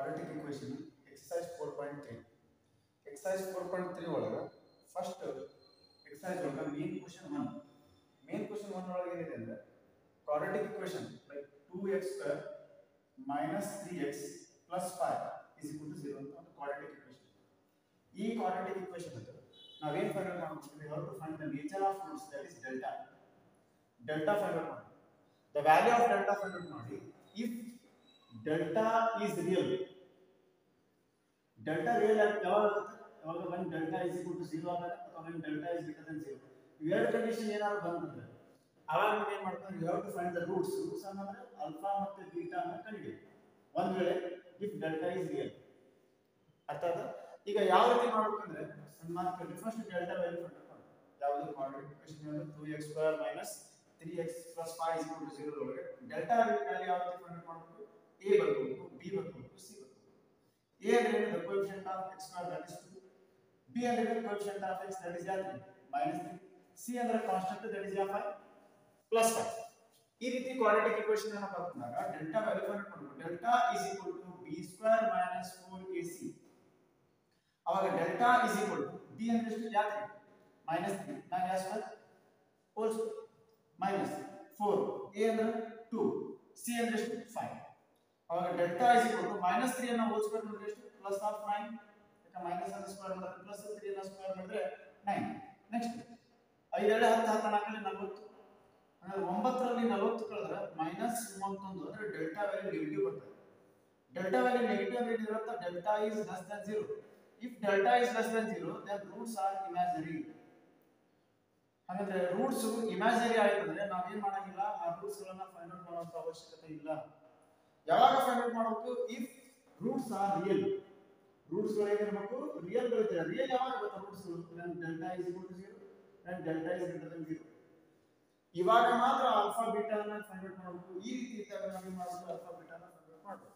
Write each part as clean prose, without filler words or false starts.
quadratic equation exercise 4.3. Exercise 4.3 ಒಳಗ first exercise ಒಳಗ main question 1 ಒಳಗ ಏನಿದೆ ಅಂದ್ರೆ quadratic equation like 2x square minus 3x plus 5 is equal to 0 ಅಂತ ಒಂದು quadratic equation. ಈ quadratic equation ಅಂತ ನಾವೇನ್ ಫೈಂಡ್ ಔಟ್ ಮಾಡಬೇಕು? we have to find the nature of roots, that is delta find out ಮಾಡಿ. the value of delta find out ಮಾಡಿ. if delta is real ಯಾವಾಗ when delta is equal to 0 ಆದಾಗ ಅಥವಾ when delta is greater than 0 ಇವೆರಡು condition ಏನಾದ್ರು ಬಂದ್ರೆ ಆವಾಗ ನೀವು ಏನು ಮಾಡ್ತೀರಾ? you have to find the roots ಅಂದ್ರೆ ಆಲ್ಫಾ ಮತ್ತು ಬೀಟಾ ಅನ್ನು ಕಂಡುಹಿಡಿಯಿರಿ ಒಂದು ವೇಳೆ if delta is real. ಅರ್ಥ ಆಯ್ತಾ? ಈಗ ಯಾವ ರೀತಿ ಮಾಡಬೇಕಂದ್ರೆ ಸನ್ಮಾರ್ಕಲ್ಲಿ first delta value find out ಮಾಡಿ. ಯಾವುದು ಕ್ವಾಡ್ರಾಟಿಕ್ ಇಕ್ವೇಷನ್ ಅಂದ್ರೆ 2x² - 3x + 5 = 0 ಒಳಗೆ ಡೆಲ್ಟಾ ವ್ಯಾಲ್ಯೂ ಯಾವ ರೀತಿ ಫೈಂಡ್ ಔಟ್ ಮಾಡಬೇಕು? a ಬರಬೇಕು, b ಬರಬೇಕು, c ಬರಬೇಕು. a ಅಂದ್ರೆ the coefficient of x² that is 2, b ಅಂದ್ರೆ the coefficient of x that is 3 -3, c ಅಂದ್ರೆ ಕಾನ್ಸ್ಟಂಟ್ that is 5 + 5. ಈ ರೀತಿ ಕ್ವಾಡ್ರಾಟಿಕ್ ಇಕ್ವೇಷನ್ ಅನ್ನು ಬರ್ಕೊಂಡಾಗ ಡೆಲ್ಟಾ ವ್ಯಾಲ್ಯೂ ಫೈಂಡ್ ಔಟ್ ಮಾಡಬೇಕು. Delta b² - 4ac. ಅವಾಗ ಡೆಲ್ಟಾ b ಅಂದ್ರೆ ಎಷ್ಟು? ಯಾಕೆ -3 ನಾನು ಯಾಕೆ ಹೋಲ್ ಮೈನಸ್ 4, a ಅಂದ್ರೆ 2, c ಅಂದ್ರೆ ಎಷ್ಟು? 5. ಅವಾಗ ಡೆಲ್ಟಾ -3 ಅನ್ನು ಹೋಲ್ ಸ್ಕ್ವೇರ್ ಮಾಡಿದ್ರೆ ಎಷ್ಟು? +9. ಯಾಕೆ ಮೈನಸ್ ಅನ್ನು ಸ್ಕ್ವೇರ್ ಮಾಡಿದ್ರೆ +3 ಅನ್ನು ಸ್ಕ್ವೇರ್ ಮಾಡಿದ್ರೆ 9. ನೆಕ್ಸ್ಟ್ 5 2 10 14 40. ಅಂದ್ರೆ 9 ರಲ್ಲಿ 40 ಕಳೆದ್ರೆ -31 ಅಂದ್ರೆ ಡೆಲ್ಟಾ ವ್ಯಾಲ್ಯೂ ನೆಗೆಟಿವ್ ಬರ್ತದೆ. ಡೆಲ್ಟಾ ವ್ಯಾಲ್ಯೂ ನೆಗೆಟಿವ್ ಅಂದ್ರೆ ಏನಿರುತ್ತೆ? Delta is less than 0. if delta is less than 0 then roots are imaginary. ಹಾಗಾದ್ರೆ ರೂಟ್ಸ್ ಇಮ್ಯಾಜಿನರಿ ಆಯ್ತಂದ್ರೆ ನಾವು ಏನು ಮಾಡಂಗಿಲ್ಲ, ಆ ರೂಟ್ಸ್ ಗಳನ್ನು ಫೈಂಡ್ ಔಟ್ ಮಾಡುವಂತ ಅವಶ್ಯಕತೆ ಇಲ್ಲ. ಯಾವಾಗ ಫೈಂಡ್ ಔಟ್ ಮಾಡಬೇಕು? if roots are real. Roots ಗಳು ಏನಿರಬೇಕು? ರಿಯಲ್ ಬರುತ್ತೆ. ರಿಯಲ್ ಯಾವಾಗ ಬರುತ್ತೆ ರೂಟ್ಸ್ ಗಳು? when delta is equal to 0 and delta is greater than 0. ಇವಾಗ ಮಾತ್ರ ಆಲ್ಫಾ ಬೀಟಾ ಅನ್ನು ಫೈಂಡ್ ಔಟ್ ಮಾಡಬೇಕು. ಈ ರೀತಿ ಇದ್ದಾಗ ನಾವು ಏನು ಮಾಡಬೇಕು? ಆಲ್ಫಾ ಬೀಟಾ ಅನ್ನು ಫೈಂಡ್ ಔಟ್ ಮಾಡಬೇಕು.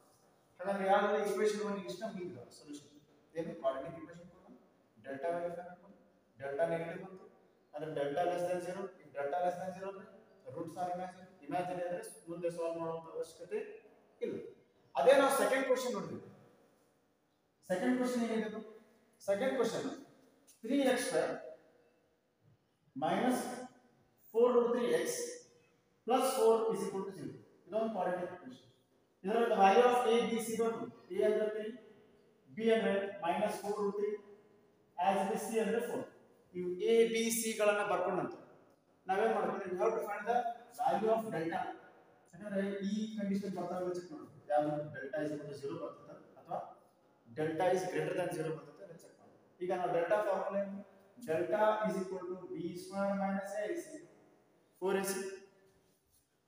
ಹಾಗಾದ್ರೆ ಯಾವುದು ಈಕ್ವೇಷನ್ 1 ಇಷ್ಟ ಮುಗಿದ ಸೊಲ್ಯೂಷನ್ ಏನು? ಕ್ವಾಡ್ರಾಟಿಕ್ ಇಕ್ವೇಷನ್ ಕೊಡೋಣ, ಡೆಲ್ಟಾ ವ್ಯಾಲ್ಯೂ ಫೈಂಡ್ ಔಟ್ ಮಾಡಿ. ಡೆಲ್ಟಾ ನೆಗೆಟಿವ್ ಬಂತು ಅಂದ್ರೆ delta less than 0. if delta less than 0 ಅಂದ್ರೆ ರೂಟ್ಸ್ ಆರ್ ಇಮ್ಯಾಜಿನರಿ ಅಂದ್ರೆ ಮುಂದೆ ಸಾಲ್ವ್ ಮಾಡುವಂತ ಅವಶ್ಯಕತೆ ಇಲ್ಲ. ಅದೇ ನಾವು ಸೆಕೆಂಡ್ ಕ್ವೆಶ್ಚನ್ ನೋಡಿದ್ವಿ. ಸೆಕೆಂಡ್ ಕ್ವೆಶ್ಚನ್ ಏನಿದೆ? Second question 3x² - 4√3x + 4 is equal to 0. ಇದೊಂದು ಕ್ವಾಡ್ರಾಟಿಕ್ ಇಕ್ವೇಷನ್. ಇದರ value of a b c ಬರುತ್ತೆ. a ಅಂದ್ರೆ 3, b ಅಂದ್ರೆ -4√3, as it is c ಅಂದ್ರೆ 4. ಇವು a b c ಗಳನ್ನು ಬರ್ಕೊಂಡಂತ ನಾವೇನ್ ಮಾಡಬೇಕು? we have to find the value of delta. ಯಾಕಂದ್ರೆ ಈ ಕಂಡೀಷನ್ ಬರ್ತಾವೆ ಚೆಕ್ ಮಾಡಬೇಕು. ಯಾವುದು ಡೆಲ್ಟಾ is equal to 0 ಬರ್ತದೆ ಅಥವಾ ಡೆಲ್ಟಾ is greater than 0 ಬರ್ತದೆ ಅಂತ ಚೆಕ್ ಮಾಡಬೇಕು. ಈಗ ನಾವು ಡೆಲ್ಟಾ ಫಾರ್ಮುಲಾ ಏನು? Delta is equal to b² - ac 4ac.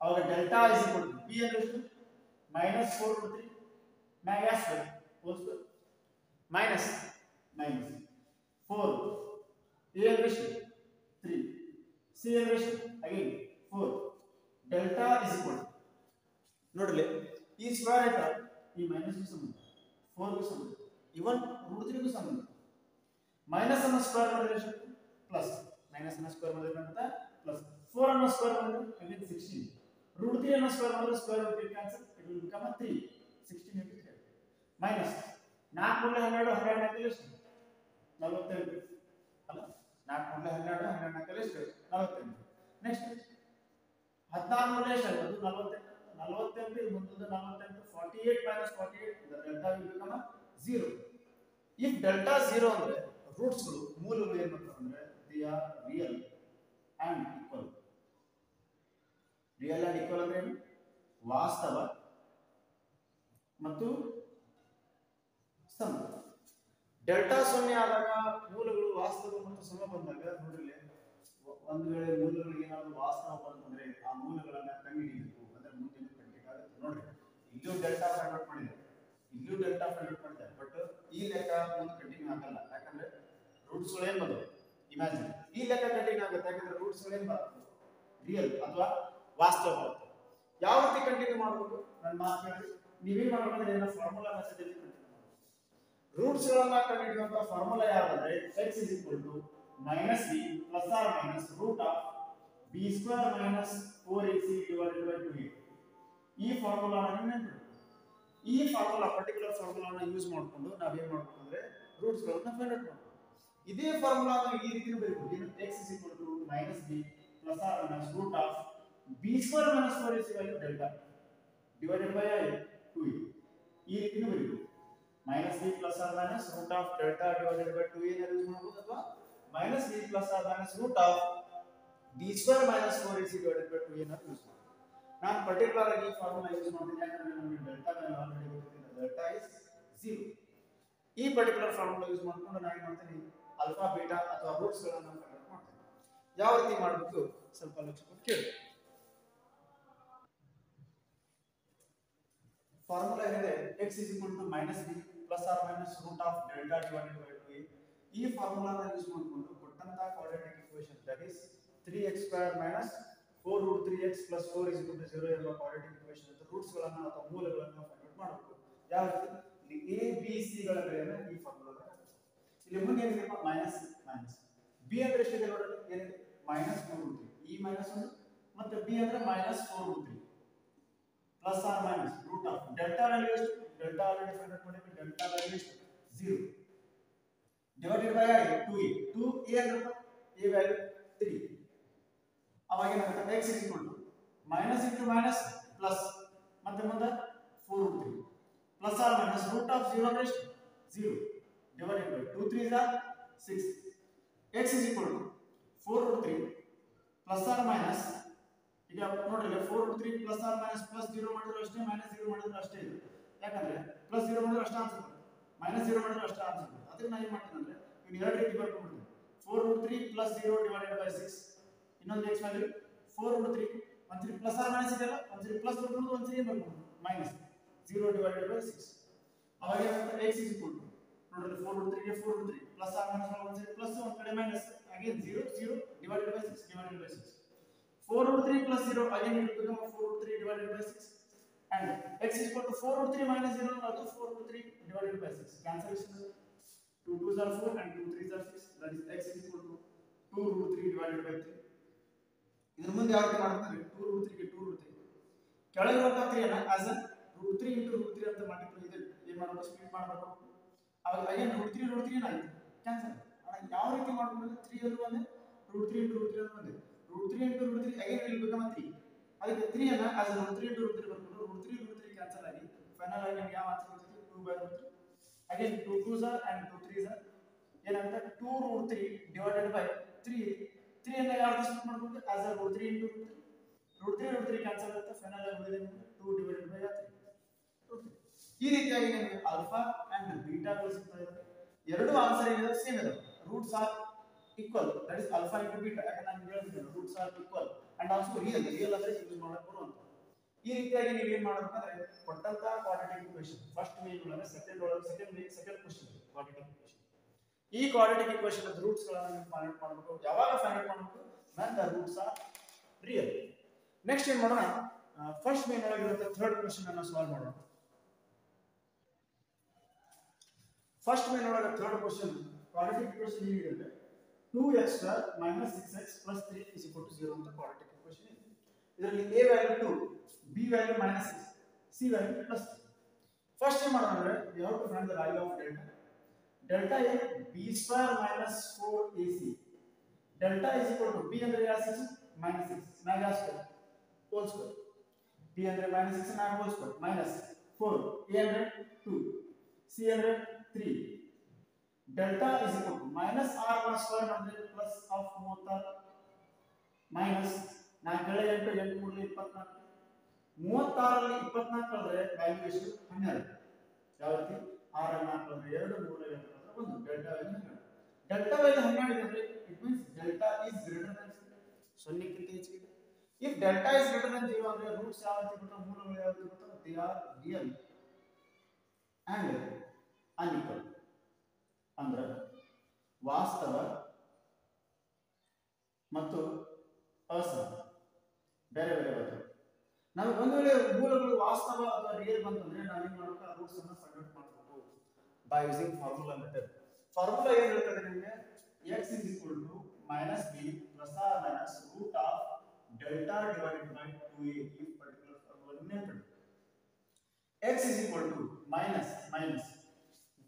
ಅವಾಗ delta is equal to b ಅಂದ್ರೆ ಎಷ್ಟು? -4√3 ಮ್ಯಾಗ square whole square minus 4, a ಅಂದ್ರೆ ಎಷ್ಟು? 3, c ಅಂದ್ರೆ ಎಷ್ಟು? Again 4. Delta is equal to ನೋಡ್ಲಿ ಈ ಸ್ಕ್ವೇರ್ ಆಯ್ತಾ? ಈ ಮೈನಸ್ ಗೆ ಸಂಬಂಧ, 4 ಗೆ ಸಂಬಂಧ, ಇವನ್ √3 ಗೆ ಸಂಬಂಧ. ಮೈನಸ್ ಅನ್ನು ಸ್ಕ್ವೇರ್ ಮಾಡಿದ್ರೆ ಎಷ್ಟು? ಪ್ಲಸ್. ಮೈನಸ್ ಅನ್ನು ಸ್ಕ್ವೇರ್ ಮಾಡಿದ್ರೆ ಅಂತ ಪ್ಲಸ್. 4 ಅನ್ನು ಸ್ಕ್ವೇರ್ ಮಾಡಿದ್ರೆ ಅಗೇನ್ 16. √3 ಅನ್ನು ಸ್ಕ್ವೇರ್ ಮಾಡಿದ್ರೆ square root cancel, it will become 3. 16 into 3 minus 4 × 12 12 ಎಷ್ಟು? 48 ಅಲ್ಲ 4 × 12 12 ಎಷ್ಟು? 48. ನೆಕ್ಸ್ಟ್ 14 ಎಷ್ಟು? ಅದು 48. 48 ಮುಂದೆ 48 48 - 48 the delta will become 0. if delta 0 ಅಂದ್ರೆ ರೂಟ್ಸ್ ಗಳು ಮೂಲಗಳು ಏನು ಬರ್ತವೆ ಅಂದ್ರೆ they are real and equal. Real and equal ಅಂದ್ರೆ ಏನು? ವಾಸ್ತವ ಮತ್ತು ಸಮ. ಡೆಲ್ಟಾ 0 ಆದಾಗ ಮೂಲಗಳು ವಾಸ್ತವ ಮತ್ತು ಸಮ ಬಂದಾಗ ನೋಡ್ರಿ, ಒಂದು ವೇಳೆ ಮೂಲಗಳಿಗೆ ಏನಾದರೂ ವಾಸ್ತವ ಬಂತಂದ್ರೆ ಆ ಮೂಲಗಳನ್ನ ಕಂಡುಹಿಡಿಯಬೇಕು. ಅಂದ್ರೆ ಮುಂದೆ ಕಂಡುಹಿಡಿಯಬೇಕು. ನೋಡ್ರಿ ಇಲ್ಲೂ ಡೆಲ್ಟಾ ಫೈಂಡ್ ಔಟ್ ಮಾಡಿದೆ, ಇಲ್ಲೂ ಡೆಲ್ಟಾ ಫೈಂಡ್ ಔಟ್ ಮಾಡಿದೆ. ಬಟ್ ಈ ಲೆಕ್ಕ ಮುಂದೆ ಕಂಟಿನ್ಯೂ ಆಗಲ್ಲ. ಯಾಕಂದ್ರೆ ರೂಟ್ಸ್ ಗಳು ಏನು ಬಂದವು? ಇಮ್ಯಾಜಿನ್. ಈ ಲೆಕ್ಕ ಕಂಟಿನ್ಯೂ ಆಗುತ್ತೆ ಯಾಕಂದ್ರೆ ರೂಟ್ಸ್ ಗಳು ಏನು ಬರ್ತವೆ? ರಿಯಲ್ ಅಥವಾ ವಾಸ್ತವ ಬರುತ್ತೆ. ಯಾವ ರೀತಿ ಕಂಟಿನ್ಯೂ ಮಾಡಬೇಕು? ನನ್ನ ಮಾತು ಕೇಳಿ. ನೀವೇನ್ ಮಾಡಬೇಕಂದ್ರೆ ಏನೋ ಫಾರ್ಮುಲಾ ಮೆಥಡ್ ಅಲ್ಲಿ ಕಂಟಿನ್ಯೂ ಮಾಡಬೇಕು. ರೂಟ್ಸ್ ಗಳನ್ನ ಕಂಡುಹಿಡಿಯುವಂತ formula ಯಾವಂದ್ರೆ x is equal to -b plus or minus root of b² - 4ac divided by 2a. ಈ ಫಾರ್ಮುಲಾ ಅನ್ನು ನೆನಪಿಡಿ. ಈ ಫಾರ್ಮುಲಾ ಪರ್ಟಿಕ್ಯುಲರ್ ಫಾರ್ಮುಲಾನ ಯೂಸ್ ಮಾಡಿಕೊಂಡು ನಾವೇನ್ ಮಾಡಬೇಕು ಅಂದ್ರೆ ರೂಟ್ಸ್ ಗಳನ್ನ ಫೈಂಡ್ ಔಟ್ ಮಾಡಬೇಕು. ಇದೇ ಫಾರ್ಮುಲಾ ಈ ರೀತಿ ಬರೀಬಹುದು. ಏನು x − b plus or minus root of b square minus 4 is equal to delta divided by 2a. ಈ ರೀತಿ ಬರೀಬಹುದು. -b plus or minus root of delta divided by 2a ನ use ಮಾಡಬಹುದು, ಅಥವಾ -b plus or minus root of b square minus 4 is divided by 2a ನ use ಮಾಡಬಹುದು. ನಾನು particular ಆಗಿ ಈ ಫಾರ್ಮುಲಾ ಯೂಸ್ ಮಾಡ್ತೀನಿ ಯಾಕಂದ್ರೆ ನಮಗೆ ಡೆಲ್ಟಾ ವ್ಯಾಲ್ಯೂ ಆಲ್ರೆಡಿ ಗೊತ್ತಿದೆ. Delta is 0. ಈ ಪರ್ಟಿಕ್ಯುಲರ್ ಫಾರ್ಮುಲಾ ಯೂಸ್ ಮಾಡ್ಕೊಂಡು ನಾನು ಏನು ಮಾಡ್ತೀನಿ, ಆಲ್ಫಾ ಬೀಟಾ ಅಥವಾ ರೂಟ್ಸ್ ಗಳನ್ನು ಫೈಂಡ್ ಔಟ್ ಮಾಡ್ತೀನಿ. ಯಾವ ರೀತಿ ಮಾಡಬೇಕು ಸ್ವಲ್ಪ ಲಕ್ಷ್ಯ ಕೊಟ್ಟು ಕೇಳಿ. ಫಾರ್ಮುಲಾ ಏನಿದೆ x = -b plus or minus root of delta divided by 2a. ಈ ಫಾರ್ಮುಲಾನ ಯೂಸ್ ಮಾಡಿಕೊಂಡು ಕೊಟ್ಟಂತ quadratic equation that is 3x² - 4 root 3x plus 4 is equal to 0 ಎಂಬ ಕ್ವಾಡ್ರಾಟಿಕ್ ಈಕ್ವೇಷನ್ ಅಂತ ರೂಟ್ಸ್ ಗಳನ್ನು ಅಥವಾ ಮೂಲಗಳನ್ನು ಫೈಂಡ್ ಔಟ್ ಮಾಡಬೇಕು. ಯಾವ ರೀತಿ ಇಲ್ಲಿ a b c ಗಳ ಬೆಲೆಯನ್ನು ಈ ಫಾರ್ಮುಲಾದಲ್ಲಿ ಇಲ್ಲಿ ಮುಂದೆ ಏನಿದೆ ಮೈನಸ್ b ಅಂದ್ರೆ ಎಷ್ಟಿದೆ ನೋಡಿ, ಏನಿದೆ -4 ಈ -1 ಮತ್ತೆ b ಅಂದ್ರೆ -4 plus or minus root of delta value ಎಷ್ಟು, ಡೆಲ್ಟಾ ಆಲ್ರೆಡಿ ಫೈಂಡ್ ಔಟ್ ಮಾಡಿದ್ವಿ. ಡೆಲ್ಟಾ ವ್ಯಾಲ್ಯೂ ಎಷ್ಟು 0 ಡಿವೈಡೆಡ್ ಬೈ 2a. 2a ಅಂದ್ರೆ a ವ್ಯಾಲ್ಯೂ 3. ಅವಾಗ ಏನಾಗುತ್ತೆ x minus into minus plus ಮತ್ತೆ ಮುಂದೆ 4 root 3 plus or minus root of 0 ಅಂದ್ರೆ ಎಷ್ಟು 0 divided by 2 3 6. x 4 root 3 plus or minus, ಈಗ ನೋಡ್ರಿ 4 root 3 plus or minus plus 0 ಮಾಡಿದ್ರು ಅಷ್ಟೇ, ಮೈನಸ್ 0 ಮಾಡಿದ್ರು ಅಷ್ಟೇ ಇದೆ. ಯಾಕಂದ್ರೆ ಪ್ಲಸ್ 0 ಮಾಡಿದ್ರು ಅಷ್ಟೇ ಆನ್ಸರ್ ಬರುತ್ತೆ, ಮೈನಸ್ 0 ಮಾಡಿದ್ರು ಅಷ್ಟೇ ಆನ್ಸರ್ ಬರುತ್ತೆ. ಅದಕ್ಕೆ ನಾನು ಏನು ಮಾಡ್ತೀನಿ ಅಂದ್ರೆ ಇನ್ನು ಎರಡು ರೀತಿ ಬರ್ಕೊಂಡ್ಬಿಡ್ತೀನಿ. 4 ರೂಟ್ 3 ಪ್ಲಸ್ 0 ಡಿವೈಡೆಡ್ ಬೈ 6. ಇನ್ನೊಂದು x ವ್ಯಾಲ್ಯೂ 4 ರೂಟ್ 3 ಒಂದ್ಸರಿ ಪ್ಲಸ್ ಆರ್ ಮೈನಸ್ ಇದೆಲ್ಲ, ಒಂದ್ಸರಿ ಪ್ಲಸ್ ಬರ್ಕೊಂಡು ಒಂದ್ಸರಿ ಬರ್ಕೊಂಡು ಮೈನಸ್ 0 ಡಿವೈಡೆಡ್ ಬೈ 6. ಅವಾಗ ಏನಾಗುತ್ತೆ x ನೋಡ್ರಿ 4 ರೂಟ್ 3 ಗೆ 4 ರೂಟ್ 3 ಪ್ಲಸ್ ಆರ್ ಮೈನಸ್ ಒಂದ್ಸರಿ ಪ್ಲಸ್ ಒಂದ್ ಕಡೆ minus, again 0 0 divided by 6 divided by 6. 4 root 3 plus 0 again it will become 4 root 3 divided by 6, and x is equal to 4 root 3 minus 0 also 4 root 3 divided by 6. Cancellation 2 2s are 4 and 2 3s are 6. That is x is equal to 2 root 3 divided by 3. ಇದರ ಮುಂದೆ ಯಾವ ರೀತಿ ಮಾಡ್ತಾರೆ, 2 root 3 ಗೆ 2 root 3 ಕೆಳಗಿರುವಂತ 3 ಅನ್ನು as a root 3 into root 3 ಅಂತ multiply ಇದೆ ಏನು ಮಾಡಬೇಕು, ಸ್ಪ್ಲಿಟ್ ಮಾಡಬೇಕು. ಅವಾಗ again root 3 ಏನಾಯ್ತು ಕ್ಯಾನ್ಸಲ್. ಯಾವ ರೀತಿ ಮಾಡ್ಕೊಂಡು 3 ಅಲ್ಲಿ ಒಂದೇ root 3 into root 3 ಅಂತ ಬಂದಿದೆ. root 3 into root 3 again will become a 3. ಅದಕ್ಕೆ 3 ಅನ್ನು as root 3 into root 3 ಬರ್ಕೊಂಡು root 3 ಕ್ಯಾನ್ಸಲ್ ಆಗಿ ಫೈನಲ್ ಆಗಿ ನಮಗೆ ಯಾವ ಆನ್ಸರ್ ಬರ್ತದೆ 2 by root 3. again 2 2s are and 2 3s are ಏನಾಗುತ್ತೆ 2 root 3 divided by 3. 3 ಅನ್ನು ಯಾರು ಸ್ಪ್ಲಿಟ್ ಮಾಡ್ಕೊಂಡು as root 3 into root 3 cancel ಆಗುತ್ತೆ. ಫೈನಲ್ ಆಗಿ ಉಳಿದಿದೆ 2 divided by 3. ಈ ರೀತಿಯಾಗಿ ನಿಮಗೆ ಆಲ್ಫಾ ಅಂಡ್ ಬೀಟಾ ಗಳು ಸಿಗ್ತಾ ಇದೆ. ಎರಡು ಆನ್ಸರ್ ಇದೆ ಸೇಮ್ ಇದೆ, roots are equal, that is alpha into beta. ಯಾಕಂದ್ರೆ ನಾನು ಹೇಳಿದ್ದೆ roots are equal and also real ಅಂದ್ರೆ ಯೂಸ್ ಮಾಡಕ್ಕೆ ಬರುವಂತ. ಈ ರೀತಿಯಾಗಿ ನೀವು ಏನು ಮಾಡಬೇಕಂದ್ರೆ ಕೊಟ್ಟಂತ ಕ್ವಾಡ್ರಾಟಿಕ್ ಈಕ್ವೇಷನ್ ಫಸ್ಟ್ ಮೇನ್ ಒಳಗೆ ಸೆಕೆಂಡ್ ಕ್ವೆಶ್ಚನ್ ಕ್ವಾಡ್ರಾಟಿಕ್ ಈಕ್ವೇಷನ್. ಈ ಕ್ವಾಡ್ರಾಟಿಕ್ ಈಕ್ವೇಷನ್ ಅದ ರೂಟ್ಸ್ ಗಳನ್ನು ನೀವು ಫೈಂಡ್ ಔಟ್ ಮಾಡಬೇಕು. ಯಾವಾಗ ಫೈಂಡ್ ಔಟ್ ಮಾಡಬೇಕು, when the roots are real. Next ಏನು ಮಾಡೋಣ, ಫಸ್ಟ್ ಮೇನ್ ಒಳಗೆ ಇರುತ್ತೆ ಥರ್ಡ್ ಕ್ವೆಶ್ಚನ್ ಅನ್ನು ಸಾಲ್ವ್ ಮಾಡೋಣ. ಫಸ್ಟ್ ಮೇನ್ ಒಳಗೆ ಥರ್ಡ್ ಕ್ವೆಶ್ಚನ್ ಕ್ವಾಡ್ರಾಟಿಕ್ ಈಕ್ವೇಷನ್ ಏನಿದೆ 2x minus 6x plus 3 is equal to 0 ಅಂತ ಕ್ವಾಡ್ರಾಟಿಕ್ ಈಕ್ವೇಷನ್ ಇದೆ. ಇದರಲ್ಲಿ a value 2, b value minus 6, c value plus 3. First ಏನು ಮಾಡೋಣ ಅಂದ್ರೆ we have to find the value of delta. delta is b square minus 4ac. delta is equal to b ಅಂದ್ರೆ ಯಾವ 6 minus 6 ನಾಗ square whole square, b ಅಂದ್ರೆ minus 6 ನಾಗ whole square minus 4, a ಅಂದ್ರೆ 2, c ಅಂದ್ರೆ 3. delta is equal to minus r square ಅಂದ್ರೆ plus of 36 minus 4 8 8 3 24. 36 ರಲ್ಲಿ 24 ಕಳೆದ್ರೆ ವ್ಯಾಲ್ಯೂ ಎಷ್ಟು 12. ಯಾವ ರೀತಿ r ಅನ್ನು 4 ಕಳೆದ್ರೆ 2 3 ಕಳೆದ್ರೆ 1. Delta value 12. ಡೆಲ್ಟಾ ವ್ಯಾಲ್ಯೂ 12 ಅಂದ್ರೆ it means delta is greater than 0, ಸೊನ್ನೆಕ್ಕಿಂತ ಹೆಚ್ಚಿಗೆ. if delta is greater than 0 ಅಂದ್ರೆ ರೂಟ್ಸ್ ಯಾವ ರೀತಿ ಬರ್ತಾವೆ, ಮೂಲಗಳು ಯಾವ ರೀತಿ ಬರ್ತಾವೆ, they are real and unequal. ಅಂದ್ರೆ ವಾಸ್ತವ ಮತ್ತು ಅಸಮ ಬೇರೆ ಬೇರೆ ಬರ್ತವೆ. ನಾವು ಒಂದು ವೇಳೆ ಮೂಲಗಳು ವಾಸ್ತವ ಅಥವಾ ರಿಯಲ್ ಬಂತಂದ್ರೆ ನಾವೇನ್ ಮಾಡಬೇಕು, ಆ ರೂಟ್ಸ್ ಅನ್ನು ಫೈಂಡ್ ಔಟ್ ಮಾಡಬೇಕು by using formula method. Formula ಏನು ಹೇಳ್ತದೆ ನಿಮಗೆ, x is equal to minus b plus or minus root of delta divided by 2a. ಈ ಪರ್ಟಿಕ್ಯುಲರ್ ಫಾರ್ಮುಲಾ ನೆನಪಿಡಿ. x is equal to minus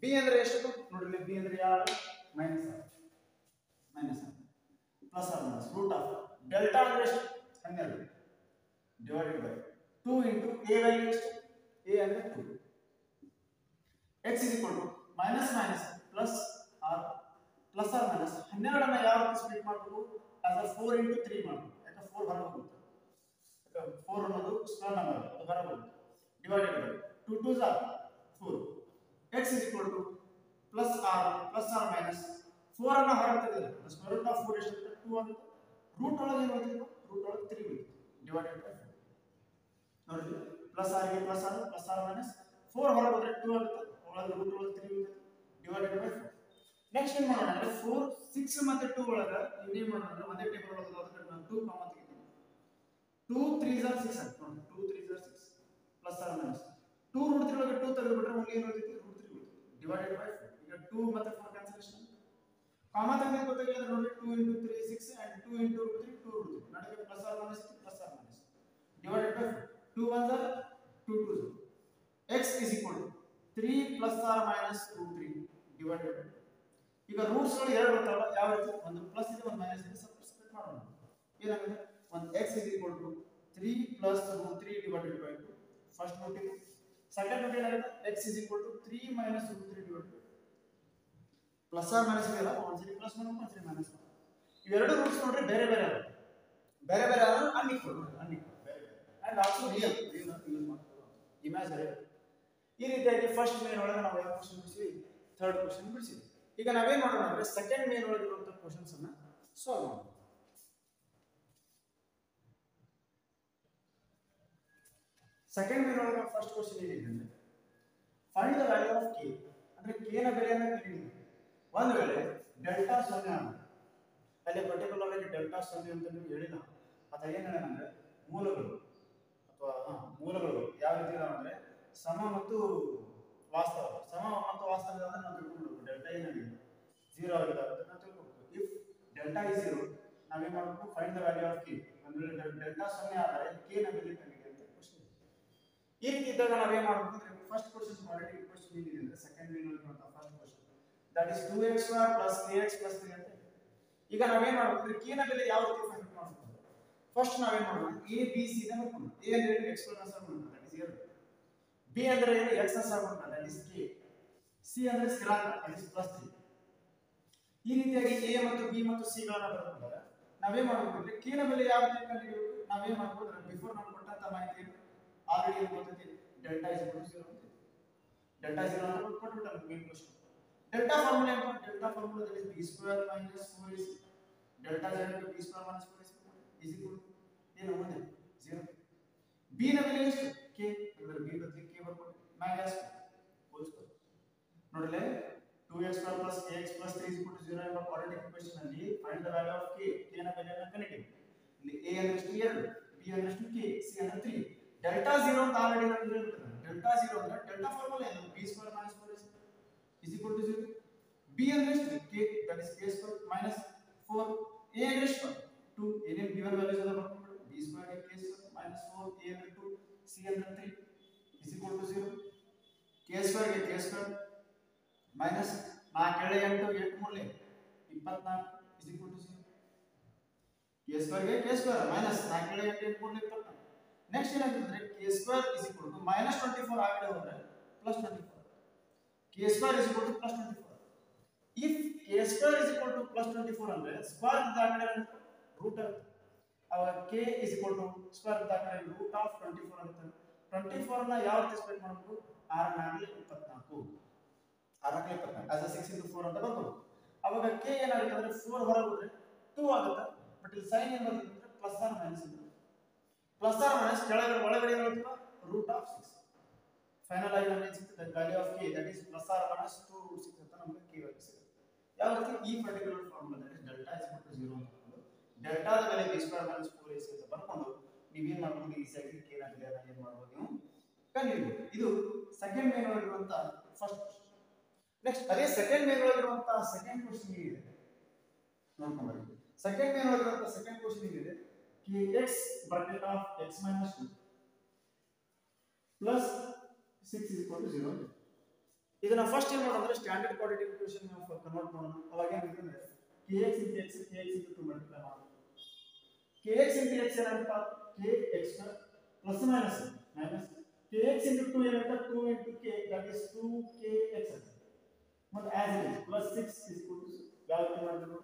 b ಅಂದ್ರೆ ಎಷ್ಟು ನೋಡ್ರಿ b ಅಂದ್ರೆ ಯಾರು minus plus or minus root of delta ಅಂದ್ರೆ ಎಷ್ಟು 12 divided by 2 into a value ಎಷ್ಟು a ಅಂದ್ರೆ 2 x is equal to minus plus or minus 12 ಅನ್ನು ಯಾವ ರೀತಿ ಸ್ಪ್ಲಿಟ್ ಮಾಡಬೇಕು as a 4 into 3 ಮಾಡಬೇಕು ಯಾಕೆ 4 ಹೊರಗೆ ಹೋಗುತ್ತೆ 4 ಅನ್ನೋದು ಸ್ಕ್ವೇರ್ ನಂಬರ್ ಅದು ಹೊರಗೆ ಹೋಗುತ್ತೆ divided by 2 2s are 4 x is equal to plus or minus 4 ಅನ್ನು ಹೊರಗೆ ತೆಗೆದರೆ the square root of 4 ಎಷ್ಟು 2 ಆಗುತ್ತೆ ರೂಟ್ ಒಳಗೆ ಏನು ಬರುತ್ತೆ ರೂಟ್ ಒಳಗೆ 3 ಬರುತ್ತೆ divided by 4 ನೋಡಿ ಪ್ಲಸ್ r ಗೆ ಪ್ಲಸ್ r minus 4 ಹೊರಗೆ ಹೋದರೆ 2 ಆಗುತ್ತೆ ಒಳಗೆ ರೂಟ್ ಒಳಗೆ 3 ಬರುತ್ತೆ divided by 4 ನೆಕ್ಸ್ಟ್ ಏನು ಮಾಡೋಣ ಅಂದ್ರೆ 4 6 ಮತ್ತೆ 2 ಒಳಗೆ ಏನು ಮಾಡೋಣ ಅಂದ್ರೆ ಒಂದೇ ಟೇಬಲ್ ಒಳಗೆ ಅದಕ್ಕೆ ನಾನು 2 ಕಾಮ ತೆಗಿತೀನಿ 2 3s are 6 ಅಂತ ನೋಡಿ 2 3s are 6 plus or minus 2 root 3 ಒಳಗೆ 2 ತೆಗೆದುಬಿಟ್ರೆ ಓನ್ಲಿ ಏನು ಉಳಿಯುತ್ತೆ ರೂಟ್ 3 ಉಳಿಯುತ್ತೆ ಡಿವೈಡೆಡ್ ಬೈ 4 ಈಗ 2 ಮತ್ತೆ 4 ಕ್ಯಾನ್ಸಲೇಷನ್ ಕಾಮ ತೆಗೆದು ಗೊತ್ತಾಗಿಲ್ಲ ನೋಡಿ 2 into 3 6 and 2 into root 3 2 root 3 ನಡುವೆ plus or minus divided by 4 2 1s are 2 2s x is equal to 3 plus or minus root 3 divided by ಈಗ ರೂಟ್ಸ್ ಗಳು ಎರಡು ಬರ್ತಾವಲ್ಲ ಯಾವ ರೀತಿ ಒಂದು ಪ್ಲಸ್ ಇದೆ ಒಂದು ಮೈನಸ್ ಇದೆ ಸಬ್ಸ್ಟಿಟ್ಯೂಟ್ ಮಾಡೋಣ ಏನಾಗುತ್ತೆ ಒಂದು x is equal to 3 plus root 3 divided by 2 first root ಇದೆ ಸೆಕೆಂಡ್ ರೂಟ್ ಏನಾಗುತ್ತೆ x is equal to 3 minus root 3 divided by plus or minus ಇದೆಯಲ್ಲ ಒಂದ್ಸರಿ ಪ್ಲಸ್ ಮಾಡಬೇಕು ಒಂದ್ಸರಿ ಮೈನಸ್ ಮಾಡಬೇಕು ಇವೆರಡು ರೂಟ್ಸ್ ನೋಡ್ರೆ ಬೇರೆ ಬೇರೆ ಆದ್ರೆ ಅನ್ಈಕ್ವಲ್ ಬೇರೆ ಅಂಡ್ ಆಲ್ಸೋ ರಿಯಲ್ ಯೂಸ್ ಮಾಡ್ತೀವಿ ಇಮ್ಯಾಜಿನರಿ ಈ ರೀತಿಯಾಗಿ ಫಸ್ಟ್ ಮೇನ್ ಒಳಗೆ ನಾವು ಯಾವ ಕ್ವೆಶ್ಚನ್ ಬಿಡಿಸಿ ಥರ್ಡ್ ಕ್ವೆಶ್ಚನ್ ಬಿಡಿಸಿದ್ವಿ ಈಗ ನಾವೇನ್ ಮಾಡೋಣ ಅಂದ್ರೆ ಸೆಕೆಂಡ್ ಮೇನ್ ಒಳಗೆ ಇರುವಂತ ಕ್ವೆಶ್ಚನ್ಸ್ ಅನ್ನ ಸಾಲ್ವ್ ಮಾಡೋಣ ಸೆಕೆಂಡ್ ಮೇನ್ ಒಳಗೆ ಫಸ್ಟ್ ಕ್ವೆಶ್ಚನ್ ಏನಿದೆ ಅಂದ್ರೆ find the value of k ಅಂದ್ರೆ k ನ ಬೆಲೆಯನ್ನು ಕಂಡುಹಿಡಿಯಬೇಕು ಒಂದು ವೇಳೆ ಡೆಲ್ಟಾ 0 ಅಂದ್ರೆ ಅಲ್ಲಿ ಪರ್ಟಿಕ್ಯುಲರ್ ಆಗಿ ಡೆಲ್ಟಾ 0 ಅಂತ ನೀವು ಹೇಳಿಲ್ಲ ಅಥವಾ ಏನು ಹೇಳಿದ್ರೆ ಮೂಲಗಳು ಯಾವ ರೀತಿ ಇದಾವೆ ಅಂದ್ರೆ ಸಮ ಮತ್ತು ವಾಸ್ತವ ಅಂದ್ರೆ ನಾವು ತಿಳ್ಕೊಬೇಕು ಡೆಲ್ಟಾ ಏನಾಗಿದೆ 0 ಆಗಿದೆ ಅಂತ ನಾವು ತಿಳ್ಕೊಬೇಕು ಇಫ್ ಡೆಲ್ಟಾ is 0 ನಾವೇನು ಮಾಡಬೇಕು find the value of k ಒಂದು ವೇಳೆ ಡೆಲ್ಟಾ 0 ಆದರೆ k ನ ಬೆಲೆ ಕಂಡುಹಿಡಿಯಿರಿ ಅಂತ ಕ್ವೆಶ್ಚನ್ ಈ ರೀತಿ ಇದ್ದಾಗ ನಾವೇನು ಮಾಡಬೇಕು ಅಂದ್ರೆ ಫಸ್ಟ್ ಕ್ವೆಶ್ಚನ್ ಆಲ್ರೆಡಿ ಕ್ವೆಶ್ಚನ್ ಏನಿದೆ ಅಂದ್ರೆ ಸೆಕೆಂಡ್ ಮೇನ್ ಇರುವಂತ first question that is 2x² + kx + 3 ಅಂತ ಈಗ ನಾವೇನು ಮಾಡಬೇಕು ಅಂದ್ರೆ k ನ ಬೆಲೆ ಯಾವ ರೀತಿ ಫೈಂಡ್ ಮಾಡಬೇಕು ಫಸ್ಟ್ ನಾವೇನು ಮಾಡೋಣ a b c ನ ಬರ್ಕೊಂಡು a ಅಂದ್ರೆ ಏನು x ನ ಸಮ ದಟ್ ಇಸ್ 2 b ಅಂದ್ರೆ ಏನು x ನ ಸಮ ದಟ್ ಇಸ್ k c ಅಂದ್ರೆ ಸ್ಥಿರಾಂಕ ದಟ್ ಇಸ್ +3 ಈ ರೀತಿಯಾಗಿ a ಮತ್ತು b ಮತ್ತು c ಗಳನ್ನು ಬರೆದುಕೊಂಡಾಗ ನಾವೇನು ಮಾಡಬೇಕು ಅಂದ್ರೆ k ನ ಬೆಲೆ ಯಾವ ರೀತಿ ಕಂಡುಹಿಡಿಯಬೇಕು ನಾವೇನು ಮಾಡಬೇಕು ಅಂದ್ರೆ ಬಿಫೋರ್ ನಾವು ಕೊಟ್ಟಂತ ಮಾಹಿತಿ ಆಲ್ರೆಡಿ ಏನು ಗೊತ್ತಿದೆ ಡೆಲ್ಟಾ is equal to 0 ಅಂತ ಡೆಲ್ಟಾ 0 ಅಂತ ಕೊಟ್ಟುಬಿಟ್ಟರೆ ಮೇನ್ ಕ್ವೆಶ್ಚನ್ ಡೆಲ್ಟಾ ಫಾರ್ಮುಲಾ ಏನು delta formula that is b² - 4ac delta 0 b² - 4ac is equal to ಏನು ಮುಂದೆ 0 b ನ ಬೆಲೆ ಎಷ್ಟು k ಅಂದ್ರೆ b ಬದಲಿಗೆ k ಬರ್ಕೊಂಡು ಮೈನಸ್ ಹೋಲ್ ಸ್ಕ್ವೇರ್ ನೋಡಲೇ 2x² + kx + 3 is equal to 0 ಎಂಬ ಕ್ವಾಡ್ರಾಟಿಕ್ ಈಕ್ವೇಷನ್ ಅಲ್ಲಿ find the value of k k ನ ಬೆಲೆಯನ್ನು ಕಂಡುಹಿಡಿಯಬೇಕು ಇಲ್ಲಿ a ಅಂದ್ರೆ ಎಷ್ಟು 2 b ಅಂದ್ರೆ ಎಷ್ಟು k c ಅಂದ್ರೆ 3 ಡೆಲ್ಟಾ 0 ಅಂತ ಆಲ್ರೆಡಿ ನಾವು ಹೇಳಿಬಿಟ್ಟಿದ್ದೇವೆ ಡೆಲ್ಟಾ 0 ಅಂದ್ರೆ ಡೆಲ್ಟಾ ಫಾರ್ಮುಲಾ ಏನು b² - 4ac is equal to 0 b ಅಂದ್ರೆ ಎಷ್ಟು k that is k² - 4 a ಅಂದ್ರೆ ಎಷ್ಟು 2 ಏನೇನು ಗಿವನ್ ವ್ಯಾಲ್ಯೂಸ್ ಅದ ಬರ್ಕೊಂಡು b² ಗೆ k² - 4 a ಅಂದ್ರೆ 2 c ಅಂದ್ರೆ 3 is equal to 0 k² ಗೆ k² minus 4 8 8 3 24 is equal to 0 k² ಗೆ k² minus 4 8 8 3 24 ನೆಕ್ಸ್ಟ್ ಏನಾಗುತ್ತೆ k² is equal to -24 ಆಗಲೇ ಹೋದ್ರೆ +24 k² is equal to +24 if k² is equal to +24 ಅಂದ್ರೆ ಸ್ಕ್ವೇರ್ ಅಂತ ಆಗಲೇ ರೂಟ್ ಅವಾಗ k is equal to square ಅಂತ ಆಗಲೇ ರೂಟ್ ಆಫ್ 24 ಅಂತ 24 ನ ಯಾವ ರೀತಿ ಸ್ಪ್ಲಿಟ್ ಮಾಡಬೇಕು 6 4 24 6 24 as a 6 into 4 ಅಂತ ಬರ್ಬೋದು ಅವಾಗ k ಏನಾಗುತ್ತೆ ಅಂದ್ರೆ 4 ಹೊರಗೆ ಹೋದ್ರೆ 2 ಆಗುತ್ತೆ ಬಟ್ ಇಲ್ಲಿ ಸೈನ್ ಏನು ಬರುತ್ತೆ ಅಂದ್ರೆ ಪ್ಲಸ್ ಆರ್ ಮೈನಸ್ ಕೆಳಗಡೆ ಒಳಗಡೆ ಇರುತ್ತೆ ರೂಟ್ ಆಫ್ 6 ಫೈನಲ್ ಆಗಿ ನಮಗೆ ಸಿಗುತ್ತೆ value of k that is plus or minus 2 root 6 ಅಂತ ನಮಗೆ k ವ್ಯಾಲ್ಯೂ ಸಿಗುತ್ತೆ ಯಾವ ರೀತಿ ಈ particular formula that is delta is equal to 0 ಅಂತ ಹಾಕೊಂಡು ಡೆಲ್ಟಾ ದ ಬೆಲೆ b² - 4ac ಅಂತ ಬರ್ಕೊಂಡು ನೀವು ಏನು ಮಾಡಬಹುದು ಈಸಿಯಾಗಿ k ನ ಬೆಲೆಯನ್ನು ಏನು ಮಾಡಬಹುದು ನೀವು ಕಂಡುಹಿಡಿಯಬಹುದು ಇದು ಸೆಕೆಂಡ್ ಮೇನ್ ಒಳಗಿರುವಂತ ಫಸ್ಟ್ ನೆಕ್ಸ್ಟ್ ಅದೇ ಸೆಕೆಂಡ್ ಮೇನ್ ಒಳಗಿರುವಂತ ಸೆಕೆಂಡ್ ಕ್ವೆಶ್ಚನ್ ಇದೆ ನೋಡ್ಕೊಂಡ್ಬನ್ನಿ ಸೆಕೆಂಡ್ ಮೇನ್ ಒಳಗಿರುವಂತ ಸೆಕೆಂಡ್ ಕ್ವೆಶ್ಚನ್ ಇದೆ kx bracket of x minus 2 plus 6 is equal to 0. ಇದನ್ನ ಫಸ್ಟ್ ಏನು ಮಾಡೋಣ ಸ್ಟ್ಯಾಂಡರ್ಡ್ ಕ್ವಾಡ್ರಾಟಿಕ್ ಈಕ್ವೇಷನ್ ನಾವು ಕನ್ವರ್ಟ್ ಮಾಡೋಣ. ಅವಾಗ ಏನಾಗುತ್ತೆ kx into x kx into 2 multiply ಮಾಡೋಣ. kx into x ಏನಂತ kx plus minus kx into 2 ಏನಂತ 2 into k that is 2kx ಮತ್ತೆ as it is plus 6 is equal to ಯಾವ ರೀತಿ ಮಾಡಬೇಕು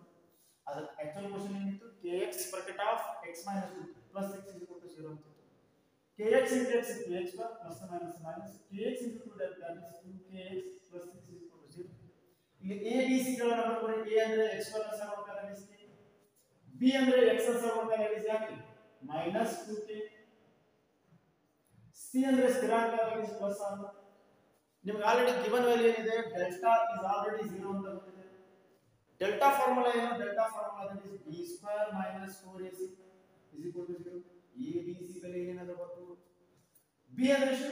ಅದರ ಆಕ್ಚುअल ಕ್ವೆಶ್ಚನ್ ಏನಿತ್ತು kx bracket of x minus 2 plus 6 is equal to 0 ಅಂತ kx into x is kx plus minus minus kx into 2 that is 2kx plus 6 is equal to 0. ಇಲ್ಲಿ a b c ಗಳ number ಕೊಡಿ. a ಅಂದ್ರೆ x plus ಆಗುತ್ತದೆ that is k, b ಅಂದ್ರೆ x plus ಆಗುತ್ತದೆ that is ಯಾಕೆ minus 2k, c ಅಂದ್ರೆ ಸ್ಥಿರಾಂಕ that is plus ಆಗುತ್ತದೆ. ನಿಮಗೆ ಆಲ್ರೆಡಿ ಗಿವನ್ ವ್ಯಾಲ್ಯೂ ಏನಿದೆ ಡೆಲ್ಟಾ is already 0 ಅಂತ ಗೊತ್ತಿದೆ. ಡೆಲ್ಟಾ ಫಾರ್ಮುಲಾ ಏನು delta formula that is b square minus 4ac is equal to 0. a b c ಬೆಲೆ ಏನೇನದ ಗೊತ್ತು b ಅಂದ್ರೆ ಎಷ್ಟು